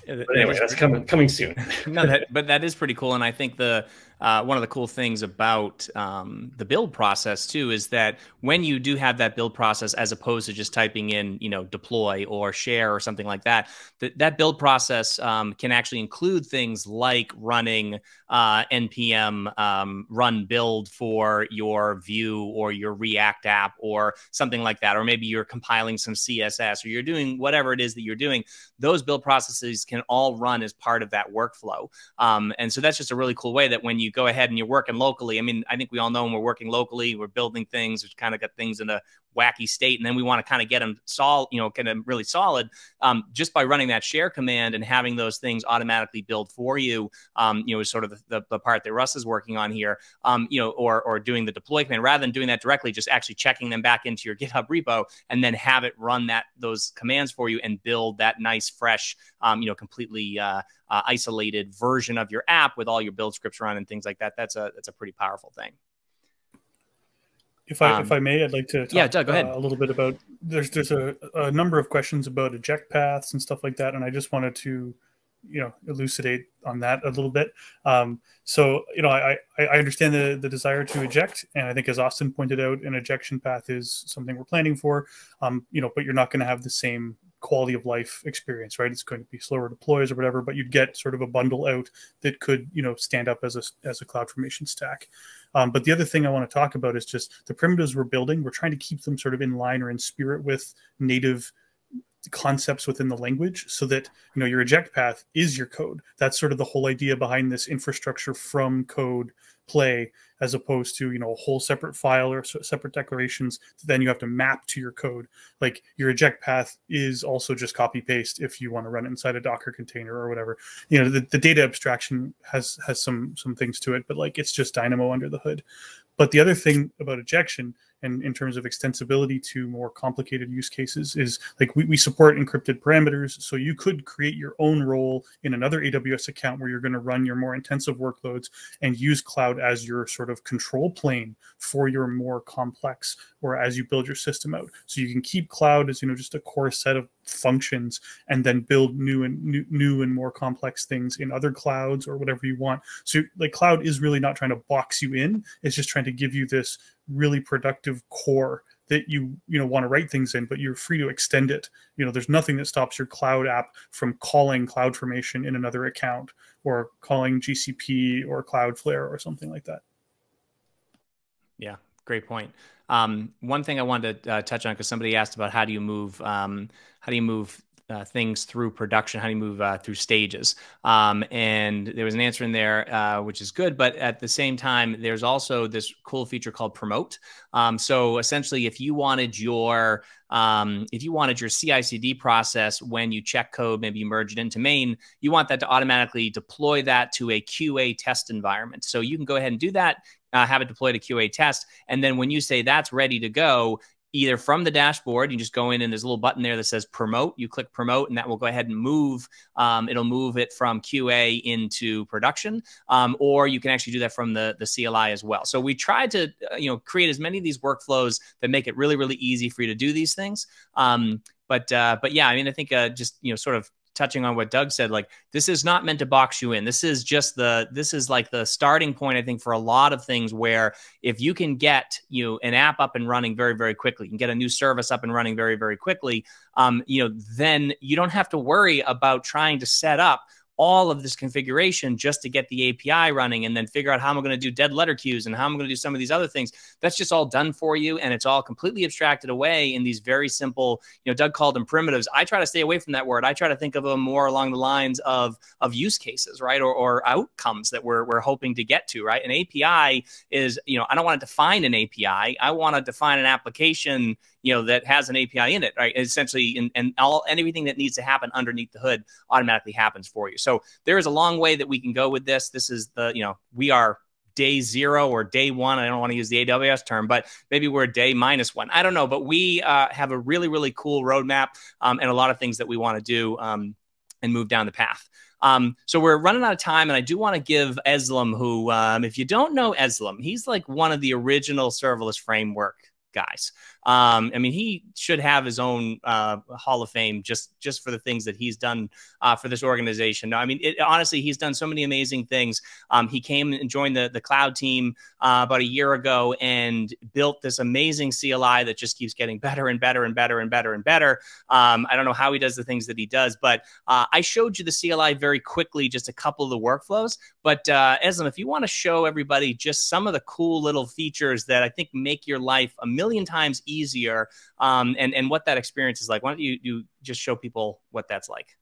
But anyway, that's coming soon. No, but that is pretty cool, and I think one of the cool things about the build process too is that when you do have that build process, as opposed to just typing in deploy or share or something like that, that build process can actually include things like running npm run build for your Vue or your React app or something like that, or maybe you're compiling some CSS or you're doing whatever it is that you're doing. Those build processes can all run as part of that workflow. And so that's just a really cool way that when you go ahead and you're working locally, I mean, I think we all know when we're working locally, we're building things, we've kind of got things in a wacky state, and then we want to kind of get them kind of really solid. Just by running that share command and having those things automatically build for you, is sort of the part that Russ is working on here, or doing the deploy command, rather than doing that directly, just actually checking them back into your GitHub repo and then have it run those commands for you and build that nice, fresh, completely isolated version of your app with all your build scripts run and things like that. That's a pretty powerful thing. If I may, I'd like to talk Doug, go ahead. A little bit about, there's a number of questions about eject paths and stuff like that, and I just wanted to elucidate on that a little bit. So I understand the desire to eject, and I think, as Austin pointed out, an ejection path is something we're planning for, but you're not going to have the same quality of life experience, right? It's going to be slower deploys or whatever, but you'd get sort of a bundle out that could stand up as a CloudFormation stack. But the other thing I want to talk about is just the primitives we're building. We're trying to keep them sort of in line or in spirit with native concepts within the language, so that your eject path is your code. That's sort of the whole idea behind this infrastructure from code play, as opposed to a whole separate file or separate declarations that then you have to map to your code. Like, your eject path is also just copy paste if you want to run it inside a Docker container or whatever. The data abstraction has some things to it, but it's just Dynamo under the hood. But the other thing about ejection, and in terms of extensibility to more complicated use cases is like we support encrypted parameters. So you could create your own role in another AWS account where you're going to run your more intensive workloads and use cloud as your sort of control plane for your more complex, or as you build your system out. So you can keep cloud as, just a core set of functions, and then build new and more complex things in other clouds or whatever you want. So like cloud is really not trying to box you in. It's just trying to give you this really productive core that you want to write things in, but you're free to extend it. There's nothing that stops your cloud app from calling CloudFormation in another account, or calling GCP or Cloudflare or something like that. Yeah, great point. One thing I wanted to touch on, because somebody asked about how do you move things through production, how do you move through stages? And there was an answer in there, which is good, but at the same time, there's also this cool feature called promote. So essentially, if you wanted your CI/CD process, when you check code, maybe you merge it into main, you want that to automatically deploy that to a QA test environment. So you can go ahead and do that, have it deploy to QA test. And then when you say that's ready to go, either from the dashboard, you just go in and there's a little button there that says promote. You click promote, and that will go ahead and move. It'll move it from QA into production, or you can actually do that from the CLI as well. So we tried to create as many of these workflows that make it really, really easy for you to do these things. But yeah, I mean, I think just sort of touching on what Doug said, like, this is not meant to box you in. This is like the starting point, I think, for a lot of things, where if you can get an app up and running very, very quickly, you can get a new service up and running very, very quickly, then you don't have to worry about trying to set up all of this configuration just to get the API running, and then figure out how am I going to do dead letter queues and how am I going to do some of these other things. That's just all done for you, and it's all completely abstracted away in these very simple, Doug called them primitives. I try to stay away from that word. I try to think of them more along the lines of use cases, right? Or outcomes that we're hoping to get to, right? An API is, I don't want to define an API. I want to define an application, that has an API in it, right? Essentially, and everything that needs to happen underneath the hood automatically happens for you. So there is a long way that we can go with this. This is we are day 0 or day 1. I don't want to use the AWS term, but maybe we're day -1. I don't know, but we have a really, really cool roadmap and a lot of things that we want to do and move down the path. So we're running out of time, and I do want to give Eslam, who, if you don't know Eslam, he's like one of the original serverless framework guys. I mean, he should have his own Hall of Fame just for the things that he's done for this organization. I mean, honestly, he's done so many amazing things. He came and joined the cloud team about a year ago and built this amazing CLI that just keeps getting better and better and better and better and better. I don't know how he does the things that he does, but I showed you the CLI very quickly, just a couple of the workflows. But Eslam, if you want to show everybody just some of the cool little features that I think make your life a million times easier, and what that experience is like, why don't you just show people what that's like?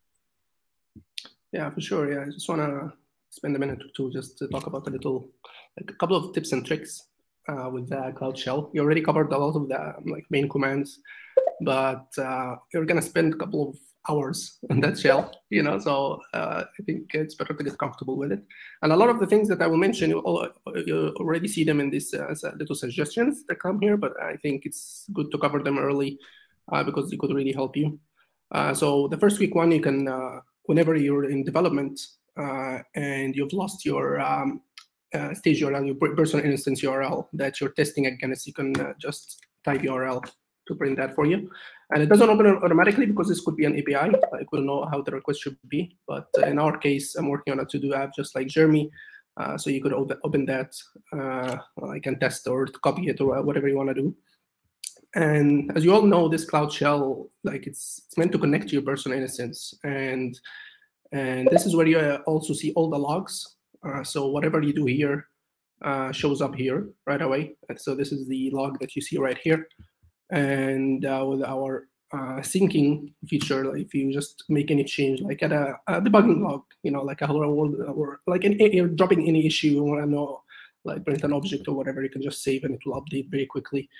Yeah, for sure. Yeah, I just want to spend a minute or two just to talk about a couple of tips and tricks with the Cloud Shell. You already covered a lot of the main commands, but you're gonna spend a couple of hours on that shell, so I think it's better to get comfortable with it. And a lot of the things that I will mention, you already see them in these little suggestions that come here, but I think it's good to cover them early because it could really help you. So the first quick one, you can, whenever you're in development and you've lost your stage URL, your personal instance URL that you're testing against, you can just type URL to print that for you. And it doesn't open automatically because this could be an API. I couldn't know how the request should be. But in our case, I'm working on a to-do app just like Jeremy. So you could open that. I can test or copy it or whatever you want to do. And as you all know, this Cloud Shell, it's meant to connect to your personal instance. And this is where you also see all the logs. So whatever you do here shows up here right away. And so this is the log that you see right here. And with our syncing feature, if you just make any change, like at a debugging log, like a hello world, or like you're dropping any issue, you want to know, like print an object or whatever, you can just save and it will update very quickly.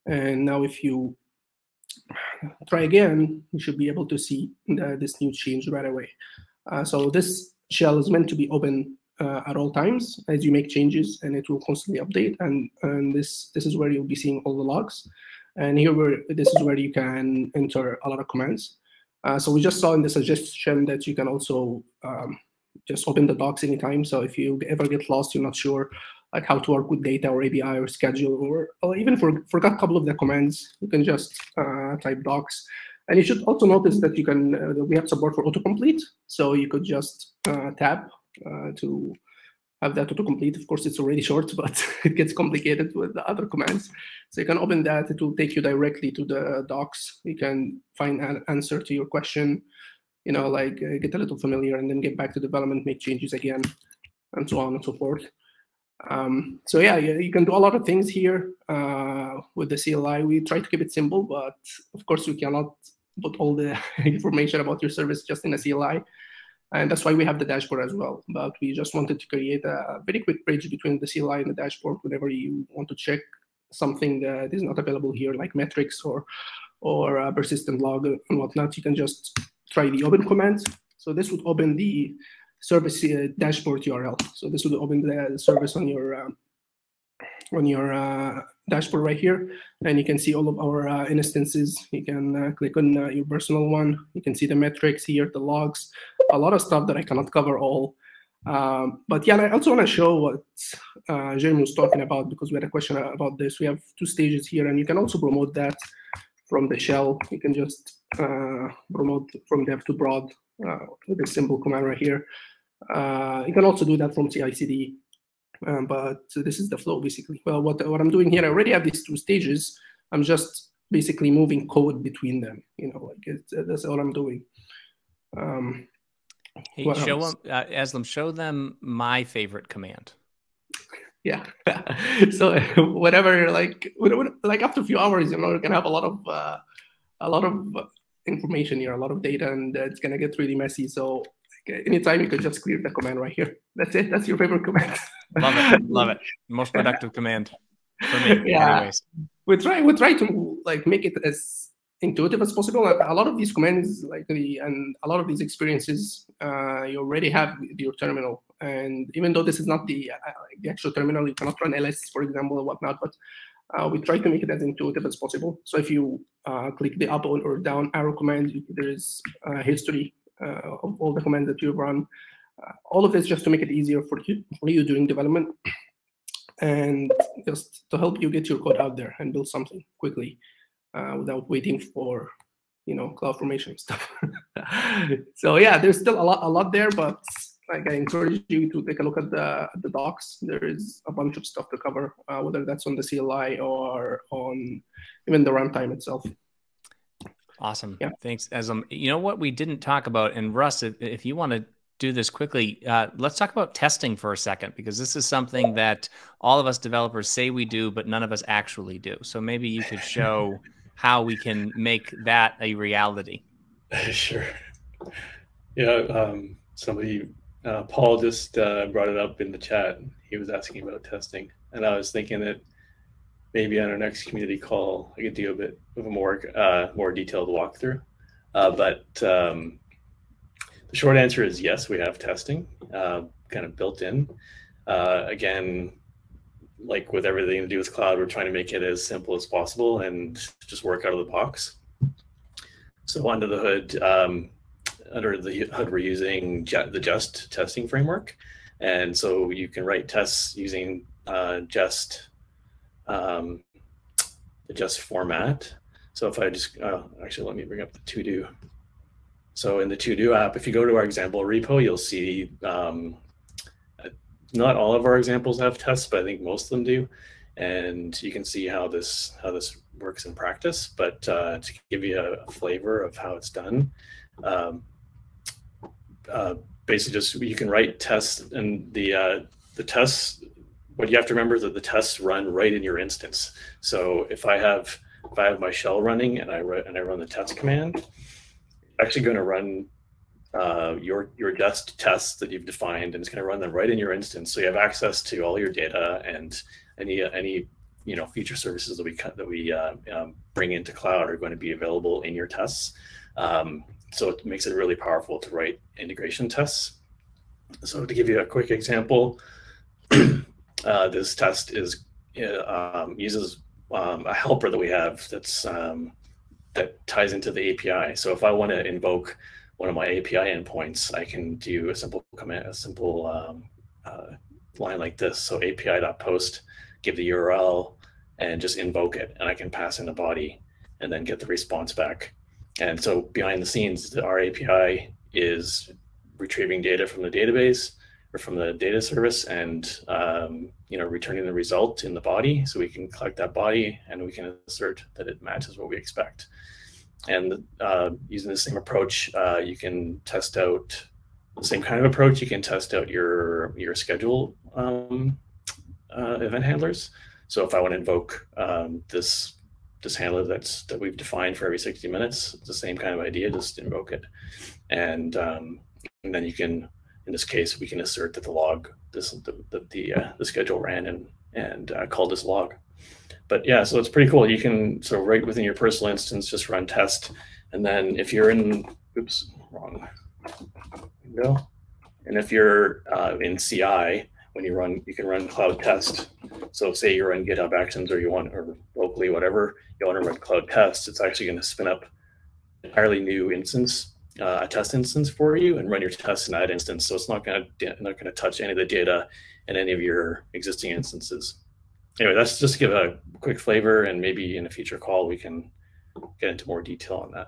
And now if you try again, you should be able to see this new change right away. So this shell is meant to be open at all times as you make changes, and it will constantly update. And this is where you'll be seeing all the logs. And this is where you can enter a lot of commands. So we just saw in the suggestion that you can also just open the docs anytime. So if you ever get lost, you're not sure like how to work with data or API or schedule, or even forgot a couple of the commands, you can just type docs. And you should also notice that you can we have support for autocomplete. So you could just tab to have that autocomplete. Of course, it's already short, but it gets complicated with the other commands. So you can open that. It will take you directly to the docs. You can find an answer to your question, like get a little familiar and then get back to development, make changes again, and so on and so forth. So yeah, you can do a lot of things here with the CLI. We try to keep it simple, but of course we cannot put all the information about your service just in a CLI. And that's why we have the dashboard as well. But we just wanted to create a very quick bridge between the CLI and the dashboard whenever you want to check something that is not available here, like metrics or a persistent log and whatnot. You can just try the open command. So this would open the service dashboard URL. So this would open the service on your dashboard right here, and you can see all of our instances. You can click on your personal one. You can see the metrics here, the logs, a lot of stuff that I cannot cover all. But yeah, and I also want to show what Jeremy was talking about, because we had a question about this. We have 2 stages here, and you can also promote that from the shell. You can just promote from dev to prod with a simple command right here. You can also do that from CI/CD, but this is the flow basically. Well, what I'm doing here, I already have these 2 stages. I'm just basically moving code between them. That's all I'm doing. Hey, show them, Aslam, show them my favorite command. Yeah. So whatever, like after a few hours, you're gonna have a lot of information here, a lot of data, and it's gonna get really messy. So anytime you could just clear the command right here. That's it. That's your favorite command. Love it. Most productive command for me. Yeah. Anyways, we try to make it as intuitive as possible. A lot of these commands, and a lot of these experiences, you already have with your terminal. And even though this is not the actual terminal, you cannot run ls, for example, or whatnot. But we try to make it as intuitive as possible. So if you click the up or down arrow command, there is history of all the commands that you've run. All of this just to make it easier for you during development, and just to help you get your code out there and build something quickly without waiting for CloudFormation stuff. So yeah, there's still a lot there, but I encourage you to take a look at the docs. There is a bunch of stuff to cover, whether that's on the CLI or on even the runtime itself. Awesome. Yeah. Thanks, Aslam. You know what we didn't talk about, and Russ, if you want to do this quickly, let's talk about testing for a second, because this is something that all of us developers say we do, but none of us actually do. So maybe you could show how we can make that a reality. Sure. Yeah. Somebody, Paul just brought it up in the chat. He was asking about testing, and I was thinking that maybe on our next community call, I could do a bit of a more detailed walkthrough. But the short answer is yes, we have testing kind of built in. Again, like with everything to do with cloud, we're trying to make it as simple as possible and just work out of the box. So under the hood, we're using the Jest testing framework. And so you can write tests using Jest, the Jest format. So if I just, actually, let me bring up the to-do. So in the to-do app, if you go to our example repo, you'll see not all of our examples have tests, but I think most of them do. And you can see how this works in practice. But to give you a flavor of how it's done, basically just you can write tests, and the tests, what you have to remember is that the tests run right in your instance. So if I have my shell running and I run the test command, it's actually going to run your Jest tests that you've defined, and it's going to run them right in your instance. So you have access to all your data, and any future services that we bring into cloud are going to be available in your tests. So it makes it really powerful to write integration tests. So to give you a quick example, this test is uses a helper that we have that's that ties into the API. So if I want to invoke one of my API endpoints, I can do a simple command, a simple line like this. So API.post, give the URL, and just invoke it, and I can pass in a body and then get the response back. And so behind the scenes, our API is retrieving data from the database or from the data service, and returning the result in the body, so we can collect that body and we can assert that it matches what we expect. And using the same approach, you can test out the same kind of approach. You can test out your schedule event handlers. So if I want to invoke this handler that we've defined for every 60 minutes, it's the same kind of idea, just invoke it. And then you can, in this case, we can assert that the log, the schedule ran and called this log. But yeah, so it's pretty cool. You can, so right within your personal instance, just run test. And then if you're in, oops, wrong window. And if you're in CI, when you run, you can run cloud test. So say you're in GitHub Actions or locally, whatever, you want to run cloud test, it's actually going to spin up an entirely new instance, a test instance for you, and run your tests in that instance. So it's not going to touch any of the data in any of your existing instances. Anyway, that's just to give a quick flavor, and maybe in a future call we can get into more detail on that.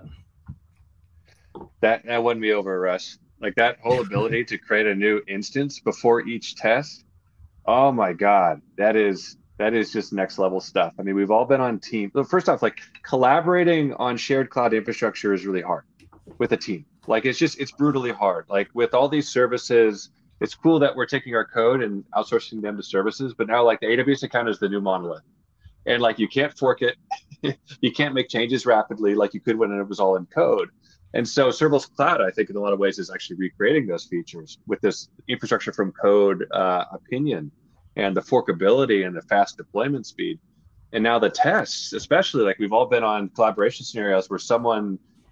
That won me over, Russ. Like that whole ability to create a new instance before each test. Oh my God, that is just next level stuff. I mean, we've all been on team. First off, like collaborating on shared cloud infrastructure is really hard with a team. Like it's brutally hard. Like with all these services, it's cool that we're taking our code and outsourcing them to services, but now like the AWS account is the new monolith. And like you can't fork it. You can't make changes rapidly like you could when it was all in code. And so Serverless Cloud, I think in a lot of ways is actually recreating those features with this infrastructure from code opinion and the forkability and the fast deployment speed. And now the tests, especially like we've all been on collaboration scenarios where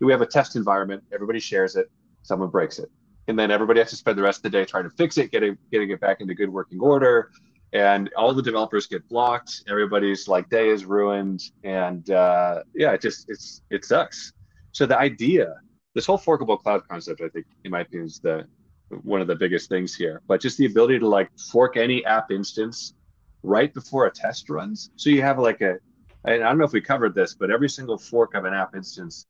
we have a test environment, everybody shares it, someone breaks it. And then everybody has to spend the rest of the day trying to fix it, getting it back into good working order. And all the developers get blocked. Everybody's like day is ruined. And yeah, it sucks. So the idea, this whole forkable cloud concept, I think, in my opinion, is one of the biggest things here. But just the ability to like fork any app instance right before a test runs. So you have like and I don't know if we covered this, but every single fork of an app instance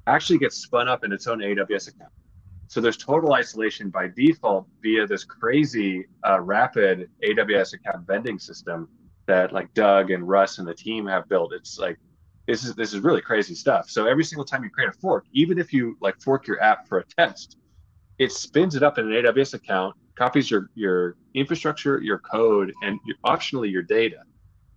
actually gets spun up in its own AWS account. So there's total isolation by default via this crazy rapid AWS account vending system that like Doug and Russ and the team have built. It's like, this is really crazy stuff. So every single time you create a fork, even if you like fork your app for a test, it spins it up in an AWS account, copies your infrastructure, your code, and optionally your data.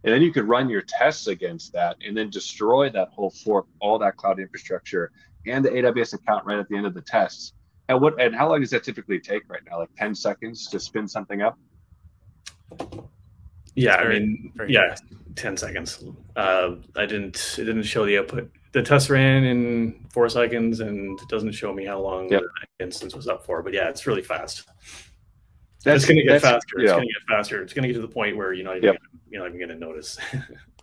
And then you could run your tests against that and then destroy that whole fork, all that cloud infrastructure and the AWS account right at the end of the tests. And how long does that typically take right now? Like 10 seconds to spin something up? Yeah, I mean, yeah, 10 seconds. It didn't show the output. The test ran in 4 seconds, and it doesn't show me how long the instance was up for. But yeah, it's really fast. It's going to get faster. It's going to get faster. It's going to get to the point where you're not even going to notice.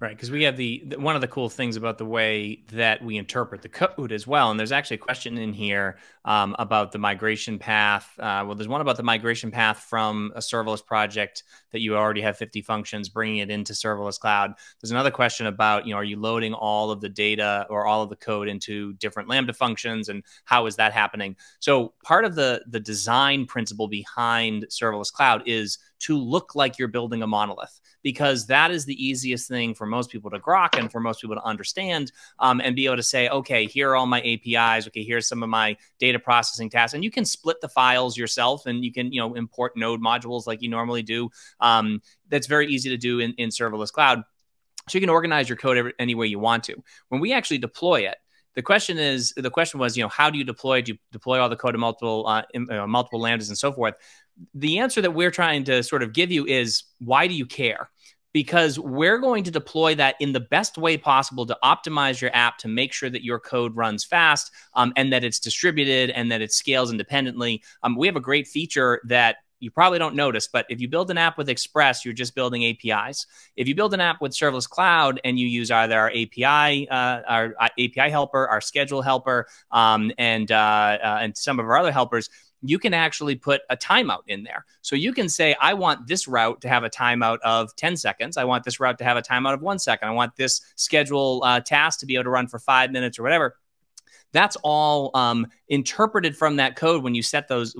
Right, because we have one of the cool things about the way that we interpret the code as well. And there's actually a question in here about the migration path. Well, there's one about the migration path from a serverless project that you already have 50 functions, bringing it into Serverless Cloud. There's another question about, are you loading all of the data or all of the code into different Lambda functions, and how is that happening? So part of the design principle behind Serverless Cloud is to look like you're building a monolith, because that is the easiest thing for most people to grok and for most people to understand, and be able to say, okay, here are all my APIs. Okay, here's some of my data processing tasks. And you can split the files yourself, and you can, import node modules like you normally do. That's very easy to do in Serverless Cloud. So you can organize your code any way you want to. When we actually deploy it, the question was, how do you deploy? Do you deploy all the code to multiple lambdas and so forth? The answer that we're trying to sort of give you is, why do you care? because we're going to deploy that in the best way possible to optimize your app to make sure that your code runs fast, and that it's distributed and that it scales independently. We have a great feature that you probably don't notice, but if you build an app with Express, you're just building APIs. If you build an app with Serverless Cloud and you use either our API helper, our schedule helper, and some of our other helpers, you can actually put a timeout in there. So you can say, I want this route to have a timeout of 10 seconds. I want this route to have a timeout of 1 second. I want this schedule task to be able to run for 5 minutes or whatever. That's all interpreted from that code when you set those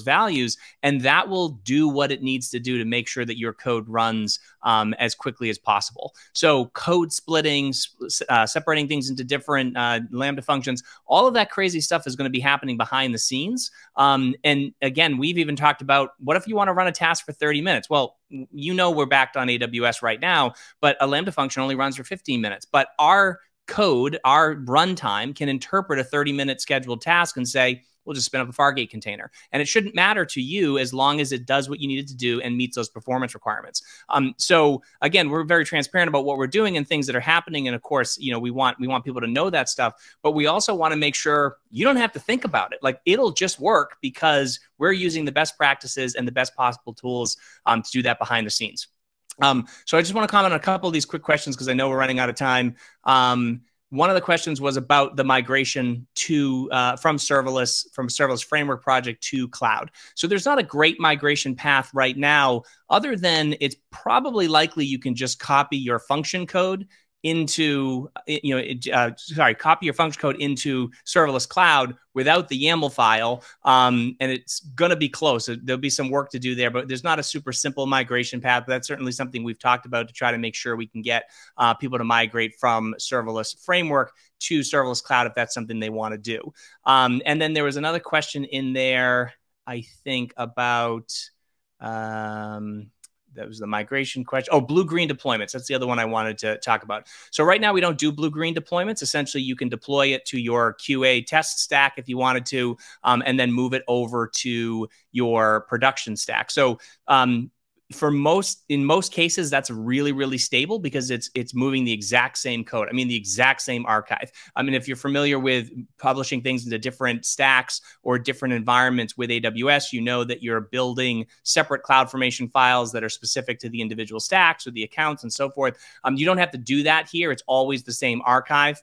values, and that will do what it needs to do to make sure that your code runs as quickly as possible. So code splitting, separating things into different Lambda functions, all of that crazy stuff is going to be happening behind the scenes. And again, we've even talked about, what if you want to run a task for 30 minutes? Well, you know, we're backed on AWS right now, but a Lambda function only runs for 15 minutes. But our code, our runtime, can interpret a 30-minute scheduled task and say, we'll just spin up a Fargate container. And it shouldn't matter to you as long as it does what you need it to do and meets those performance requirements. So again, we're very transparent about what we're doing and things that are happening. And of course, you know, we want people to know that stuff, but we also want to make sure you don't have to think about it. Like, it'll just work because we're using the best practices and the best possible tools to do that behind the scenes. So I just want to comment on a couple of these quick questions because I know we're running out of time. One of the questions was about the migration to from serverless framework project to cloud. So there's not a great migration path right now, other than it's probably likely you can just copy your function code into, copy your function code into Serverless Cloud without the YAML file, and it's going to be close. There'll be some work to do there, but there's not a super simple migration path. But that's certainly something we've talked about to try to make sure we can get people to migrate from serverless framework to Serverless Cloud if that's something they want to do. And then there was another question in there, I think, about that was the migration question. Oh, blue-green deployments. That's the other one I wanted to talk about. So right now we don't do blue-green deployments. Essentially, you can deploy it to your QA test stack if you wanted to, and then move it over to your production stack. So in most cases, that's really, really stable because it's moving the exact same code. I mean, the exact same archive. I mean, if you're familiar with publishing things into different stacks or different environments with AWS, you know that you're building separate CloudFormation files that are specific to the individual stacks or the accounts and so forth. You don't have to do that here. It's always the same archive,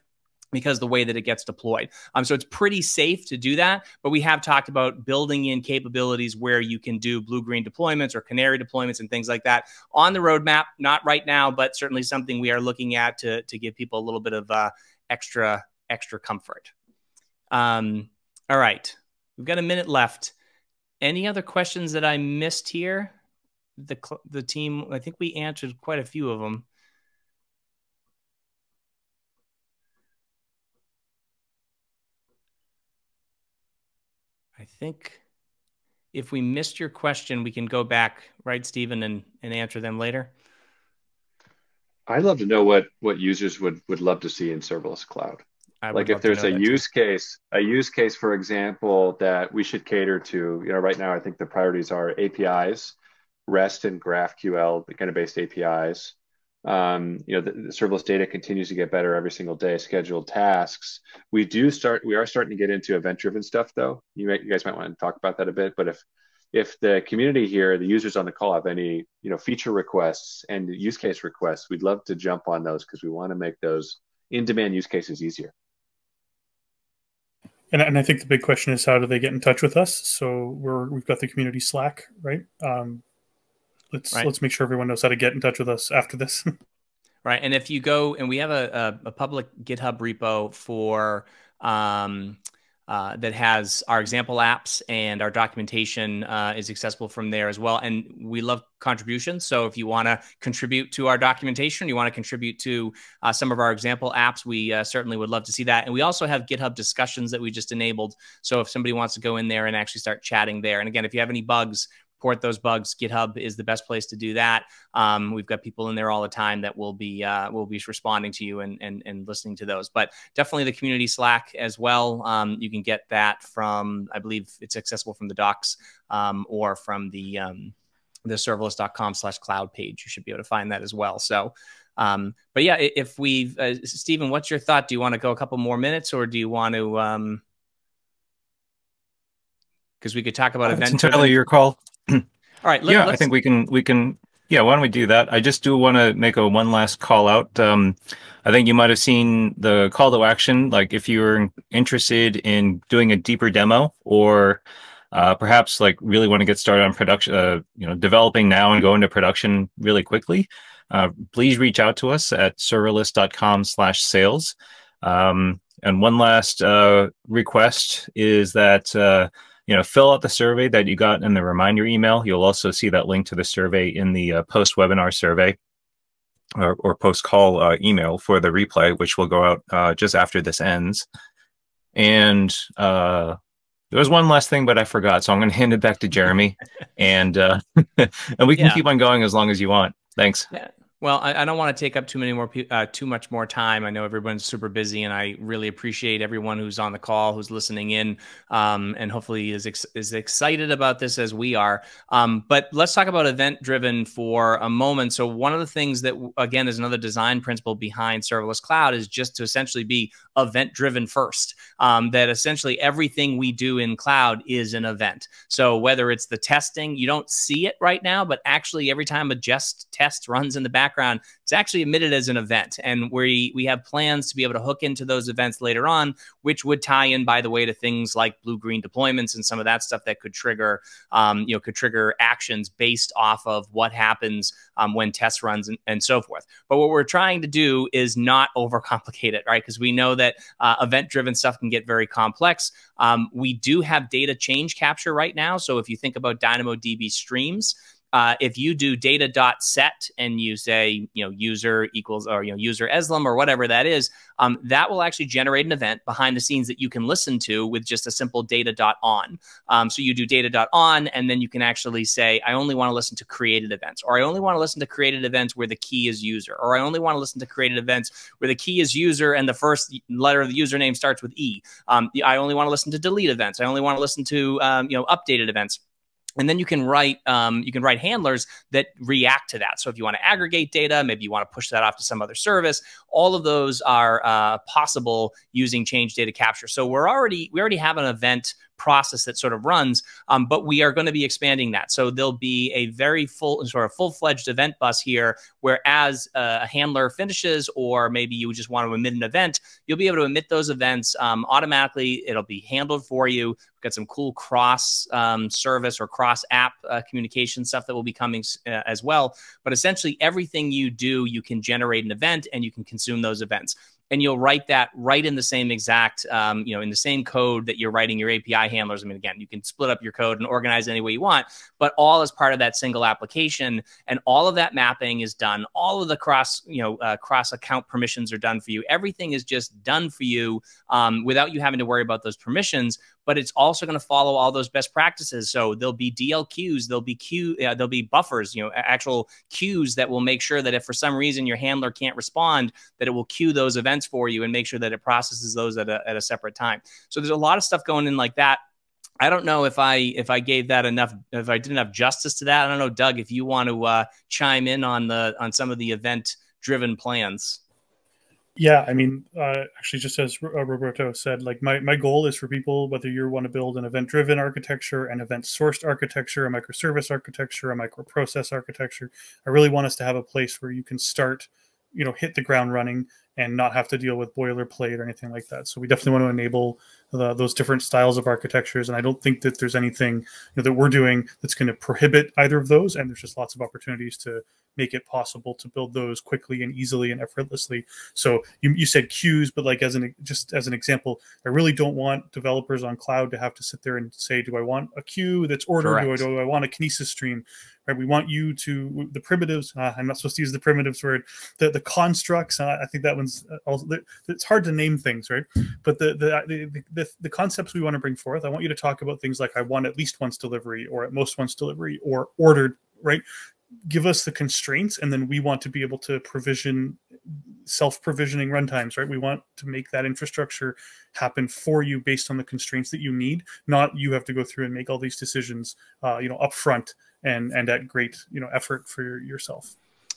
because the way that it gets deployed. So it's pretty safe to do that, but we have talked about building in capabilities where you can do blue-green deployments or canary deployments and things like that on the roadmap. Not right now, but certainly something we are looking at to give people a little bit of extra comfort. All right, we've got a minute left. Any other questions that I missed here? The team, I think we answered quite a few of them. I think if we missed your question, we can go back, right, Stephen, and answer them later. I'd love to know what users would love to see in Serverless Cloud. Like if there's a use case, for example, that we should cater to. You know, right now I think the priorities are APIs, REST and GraphQL, the kind of based APIs. You know, the serverless data continues to get better every single day. Scheduled tasks. We are starting to get into event-driven stuff, though. You guys might want to talk about that a bit. But if the community here, the users on the call, have any feature requests and use case requests, we'd love to jump on those because we want to make those in-demand use cases easier. And I think the big question is, how do they get in touch with us? So we've got the community Slack, right? Let's make sure everyone knows how to get in touch with us after this. Right. And if you go, and we have a public GitHub repo for that has our example apps, and our documentation is accessible from there as well. And we love contributions. So if you want to contribute to our documentation, you want to contribute to some of our example apps, we certainly would love to see that. And we also have GitHub discussions that we just enabled. So if somebody wants to go in there and actually start chatting there. And again, if you have any bugs, report those bugs. GitHub is the best place to do that. We've got people in there all the time that will be responding to you and listening to those. But definitely the community Slack as well. You can get that from, I believe it's accessible from the docs or from the the serverless.com/cloud page. You should be able to find that as well. So, but yeah, if we've, Stephen, what's your thought? Do you want to go a couple more minutes, or do you want to, because we could talk about event. It's entirely your call. All right. Yeah, I think we can. Yeah, why don't we do that? I just do want to make one last call out. I think you might have seen the call to action. Like if you're interested in doing a deeper demo, or perhaps like really want to get started on production, developing now and go into production really quickly, please reach out to us at serverless.com/sales. And one last request is that fill out the survey that you got in the reminder email. You'll also see that link to the survey in the post-webinar survey or post-call email for the replay, which will go out just after this ends. And there was one last thing, but I forgot, so I'm going to hand it back to Jeremy, and we can keep on going as long as you want. Thanks. Yeah. Well, I don't want to take up too much more time. I know everyone's super busy, and I really appreciate everyone who's on the call, who's listening in, and hopefully is excited about this as we are. But let's talk about event-driven for a moment. So one of the things that, again, is another design principle behind Serverless Cloud is just to essentially be event-driven first. That essentially everything we do in cloud is an event. So whether it's the testing, you don't see it right now, but actually every time a just test runs in the background, it's actually emitted as an event. And we have plans to be able to hook into those events later on, which would tie in, by the way, to things like blue-green deployments and some of that stuff that could trigger, actions based off of what happens when test runs and so forth. But what we're trying to do is not overcomplicate it, right? Because we know that event-driven stuff can get very complex. We do have data change capture right now. So if you think about DynamoDB streams, if you do data.set and you say, user equals, or, user Eslam or whatever that is, that will actually generate an event behind the scenes that you can listen to with just a simple data.on. So you do data.on, and then you can actually say, I only want to listen to created events, or I only want to listen to created events where the key is user, or I only want to listen to created events where the key is user and the first letter of the username starts with E. I only want to listen to delete events. I only want to listen to, updated events. And then you can write handlers that react to that. So if you want to aggregate data, maybe you want to push that off to some other service. All of those are possible using change data capture. So we already have an event process that sort of runs, but we are going to be expanding that. So there'll be a very full-fledged event bus here, where as a handler finishes, or maybe you just want to emit an event, you'll be able to emit those events automatically. It'll be handled for you. We've got some cool cross service or cross app communication stuff that will be coming as well. But essentially everything you do, you can generate an event and you can consume those events. And you'll write that right in the same exact, in the same code that you're writing your API handlers. I mean, again, you can split up your code and organize it any way you want, but all as part of that single application. And all of that mapping is done. All of the cross account permissions are done for you. Everything is just done for you without you having to worry about those permissions. But it's also going to follow all those best practices. So there'll be DLQs, there'll be buffers, actual queues that will make sure that if for some reason your handler can't respond, that it will queue those events for you and make sure that it processes those at a separate time. So there's a lot of stuff going in like that. I don't know if I gave that enough, if I did enough justice to that. I don't know, Doug, if you want to chime in on some of the event-driven plans. Yeah, I mean, actually, just as Roberto said, like my goal is for people, whether you want to build an event-driven architecture, an event-sourced architecture, a microservice architecture, a microprocess architecture, I really want us to have a place where you can start, hit the ground running and not have to deal with boilerplate or anything like that. So we definitely want to enable those different styles of architectures. And I don't think that there's anything that we're doing that's going to prohibit either of those. And there's just lots of opportunities to make it possible to build those quickly and easily and effortlessly. So you said queues, but like just as an example, I really don't want developers on cloud to have to sit there and say, do I want a queue that's ordered? Do I want a kinesis stream? Right? We want you to, the primitives, I'm not supposed to use the primitives word, the constructs, I think that one's also, it's hard to name things, right? But the concepts we want to bring forth, I want you to talk about things like I want at least once delivery, or at most once delivery, or ordered, right? Give us the constraints, and then we want to be able to provision self-provisioning runtimes, right? We want to make that infrastructure happen for you based on the constraints that you need, not you have to go through and make all these decisions, upfront and at great, effort for yourself.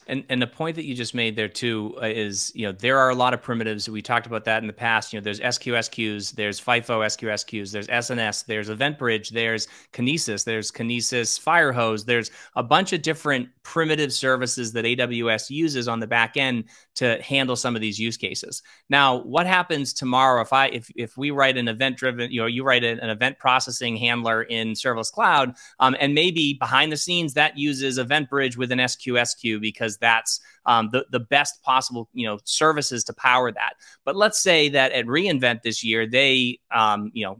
And the point that you just made there too is, there are a lot of primitives. We talked about that in the past. There's SQSQs, there's FIFO SQSQs, there's SNS, there's EventBridge, there's Kinesis, there's Kinesis Firehose. There's a bunch of different primitive services that AWS uses on the back end to handle some of these use cases. Now, what happens tomorrow if we write an event-driven, you write an event processing handler in Serverless Cloud, and maybe behind the scenes that uses EventBridge with an SQSQ because that's the best possible services to power that. But let's say that at reInvent this year they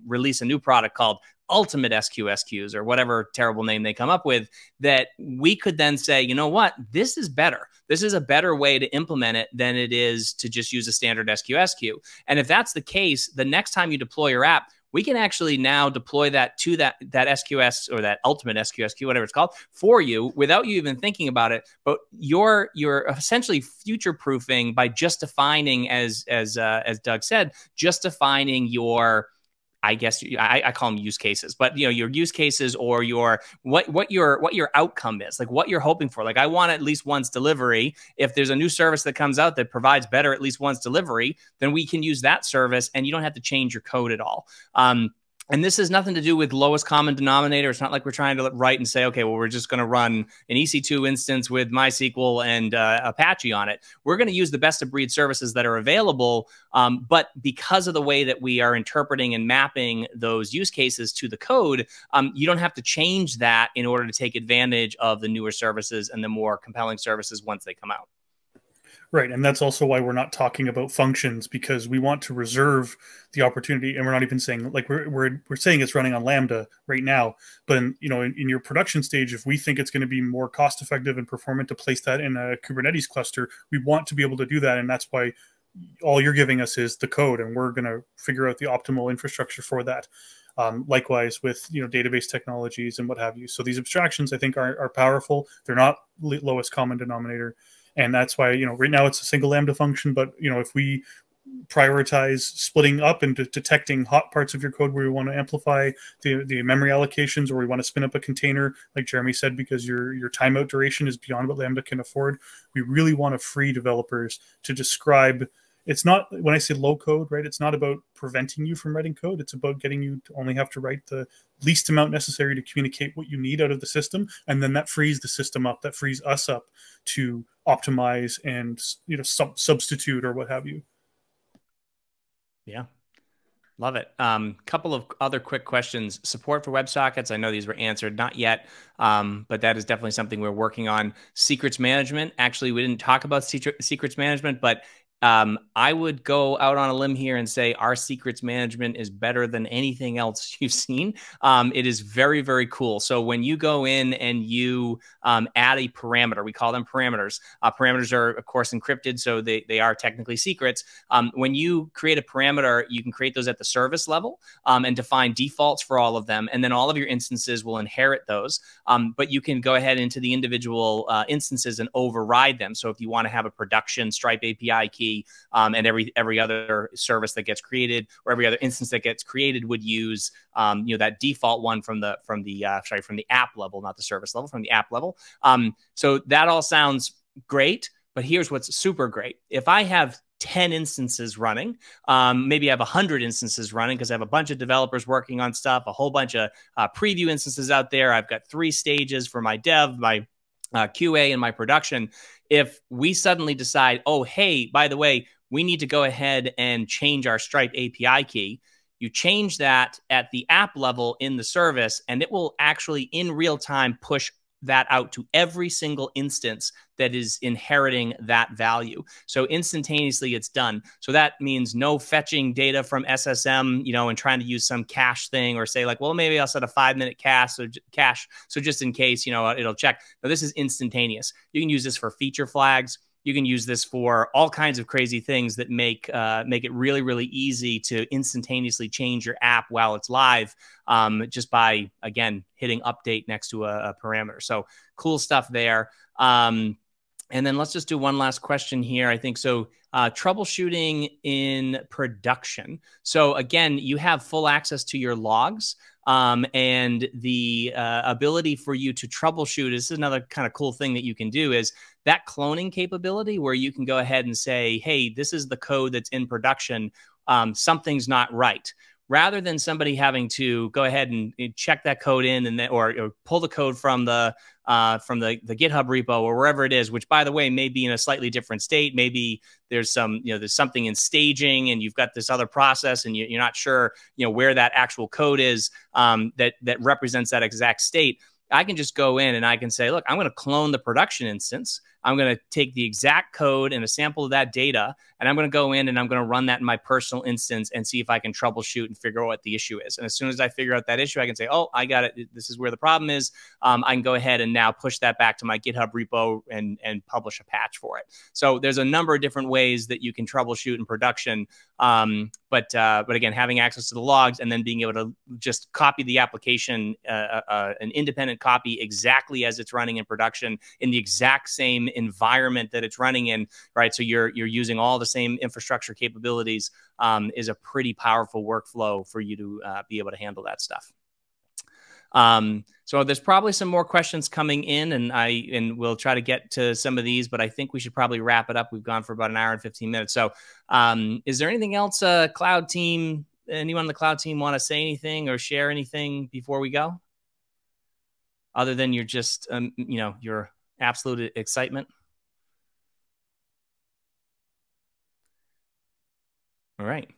release a new product called Ultimate SQSQs or whatever terrible name they come up with, that we could then say, you know what, this is better. This is a better way to implement it than it is to just use a standard SQSQ. And if that's the case, the next time you deploy your app, we can actually now deploy that to that SQS or that ultimate SQSQ, whatever it's called, for you without you even thinking about it. But you're essentially future-proofing by just defining, as Doug said, just defining your, I guess I call them use cases, but your use cases or what your outcome is, like what you're hoping for. Like I want at least once delivery. If there's a new service that comes out that provides better at least once delivery, then we can use that service and you don't have to change your code at all. And this has nothing to do with lowest common denominator. It's not like we're trying to write and say, okay, well, we're just going to run an EC2 instance with MySQL and Apache on it. We're going to use the best of breed services that are available. But because of the way that we are interpreting and mapping those use cases to the code, you don't have to change that in order to take advantage of the newer services and the more compelling services once they come out. Right, and that's also why we're not talking about functions, because we want to reserve the opportunity, and we're not even saying, like, we're saying it's running on Lambda right now, but in your production stage, if we think it's going to be more cost effective and performant to place that in a Kubernetes cluster, we want to be able to do that, and that's why all you're giving us is the code, and we're going to figure out the optimal infrastructure for that. Likewise with database technologies and what have you. So these abstractions, I think, are powerful. They're not lowest common denominator. And that's why, right now it's a single Lambda function, but, if we prioritize splitting up into detecting hot parts of your code where we want to amplify the memory allocations, or we want to spin up a container, like Jeremy said, because your timeout duration is beyond what Lambda can afford, we really want to free developers to describe. It's not, when I say low code, right, it's not about preventing you from writing code. It's about getting you to only have to write the least amount necessary to communicate what you need out of the system. And then that frees the system up, that frees us up to optimize and, substitute or what have you. Yeah. Love it. Couple of other quick questions. Support for WebSockets. I know these were answered, not yet, but that is definitely something we're working on. Secrets management. Actually, we didn't talk about secrets management, but I would go out on a limb here and say our secrets management is better than anything else you've seen. It is very, very cool. So when you go in and you add a parameter, we call them parameters. Parameters are, of course, encrypted, so they are technically secrets. When you create a parameter, you can create those at the service level and define defaults for all of them. And then all of your instances will inherit those. But you can go ahead into the individual instances and override them. So if you want to have a production Stripe API key, and every other service that gets created or every other instance that gets created would use that default one from the app level, not the service level, from the app level. So that all sounds great, but here's what's super great. If I have 10 instances running, maybe I have 100 instances running because I have a bunch of developers working on stuff, a whole bunch of preview instances out there. I've got 3 stages for my dev, my QA, and my production. If we suddenly decide, oh, hey, by the way, we need to go ahead and change our Stripe API key, you change that at the app level in the service, and it will actually in real time push that out to every single instance that is inheriting that value. So instantaneously it's done. So that means no fetching data from SSM, and trying to use some cache thing, or say like, well, maybe I'll set a 5-minute cache. So just in case, it'll check. Now this is instantaneous. You can use this for feature flags. You can use this for all kinds of crazy things that make it really, really easy to instantaneously change your app while it's live, just by, again, hitting update next to a parameter. So cool stuff there. And then let's just do one last question here. I think so. Troubleshooting in production. So again, you have full access to your logs, and the ability for you to troubleshoot. This is another kind of cool thing that you can do, is that cloning capability where you can go ahead and say, hey, this is the code that's in production. Something's not right. Rather than somebody having to go ahead and check that code in and then, or pull the code from the GitHub repo or wherever it is, which by the way may be in a slightly different state. Maybe there's some, there's something in staging, and you've got this other process, and you're not sure, where that actual code is that represents that exact state. I can just go in and I can say, look, I'm going to clone the production instance. I'm going to take the exact code and a sample of that data, and I'm going to go in and I'm going to run that in my personal instance and see if I can troubleshoot and figure out what the issue is. And as soon as I figure out that issue, I can say, oh, I got it. This is where the problem is. I can go ahead and now push that back to my GitHub repo and publish a patch for it. So there's a number of different ways that you can troubleshoot in production. But again, having access to the logs and then being able to just copy the application, an independent copy exactly as it's running in production in the exact same environment that it's running in, right? So you're using all the same infrastructure capabilities, is a pretty powerful workflow for you to be able to handle that stuff. So there's probably some more questions coming in, and we'll try to get to some of these, but I think we should probably wrap it up. We've gone for about an hour and 15 minutes. So is there anything else, cloud team, anyone on the cloud team want to say anything or share anything before we go? Other than your just, your absolute excitement? All right.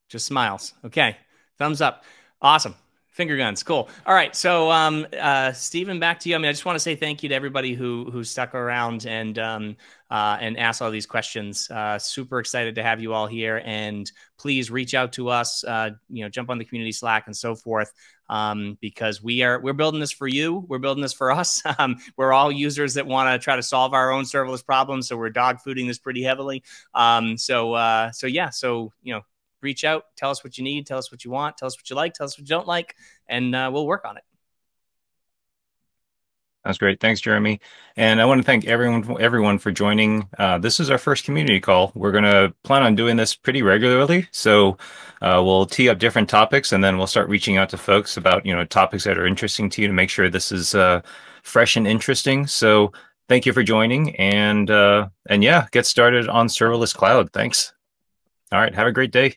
Just smiles. Okay. Thumbs up. Awesome. Finger guns. Cool. All right. So, Stephen, back to you. I just want to say thank you to everybody who stuck around and asked all these questions. Super excited to have you all here, and please reach out to us, jump on the community Slack and so forth. Because we're building this for you. We're building this for us. We're all users that want to try to solve our own serverless problems. So we're dog fooding this pretty heavily. Reach out, tell us what you need, tell us what you want, tell us what you like, tell us what you don't like, and we'll work on it. That's great. Thanks, Jeremy. And I want to thank everyone for joining. This is our first community call. We're going to plan on doing this pretty regularly. So we'll tee up different topics, and then we'll start reaching out to folks about, topics that are interesting to you to make sure this is fresh and interesting. So thank you for joining, and yeah, get started on Serverless Cloud. Thanks. All right. Have a great day.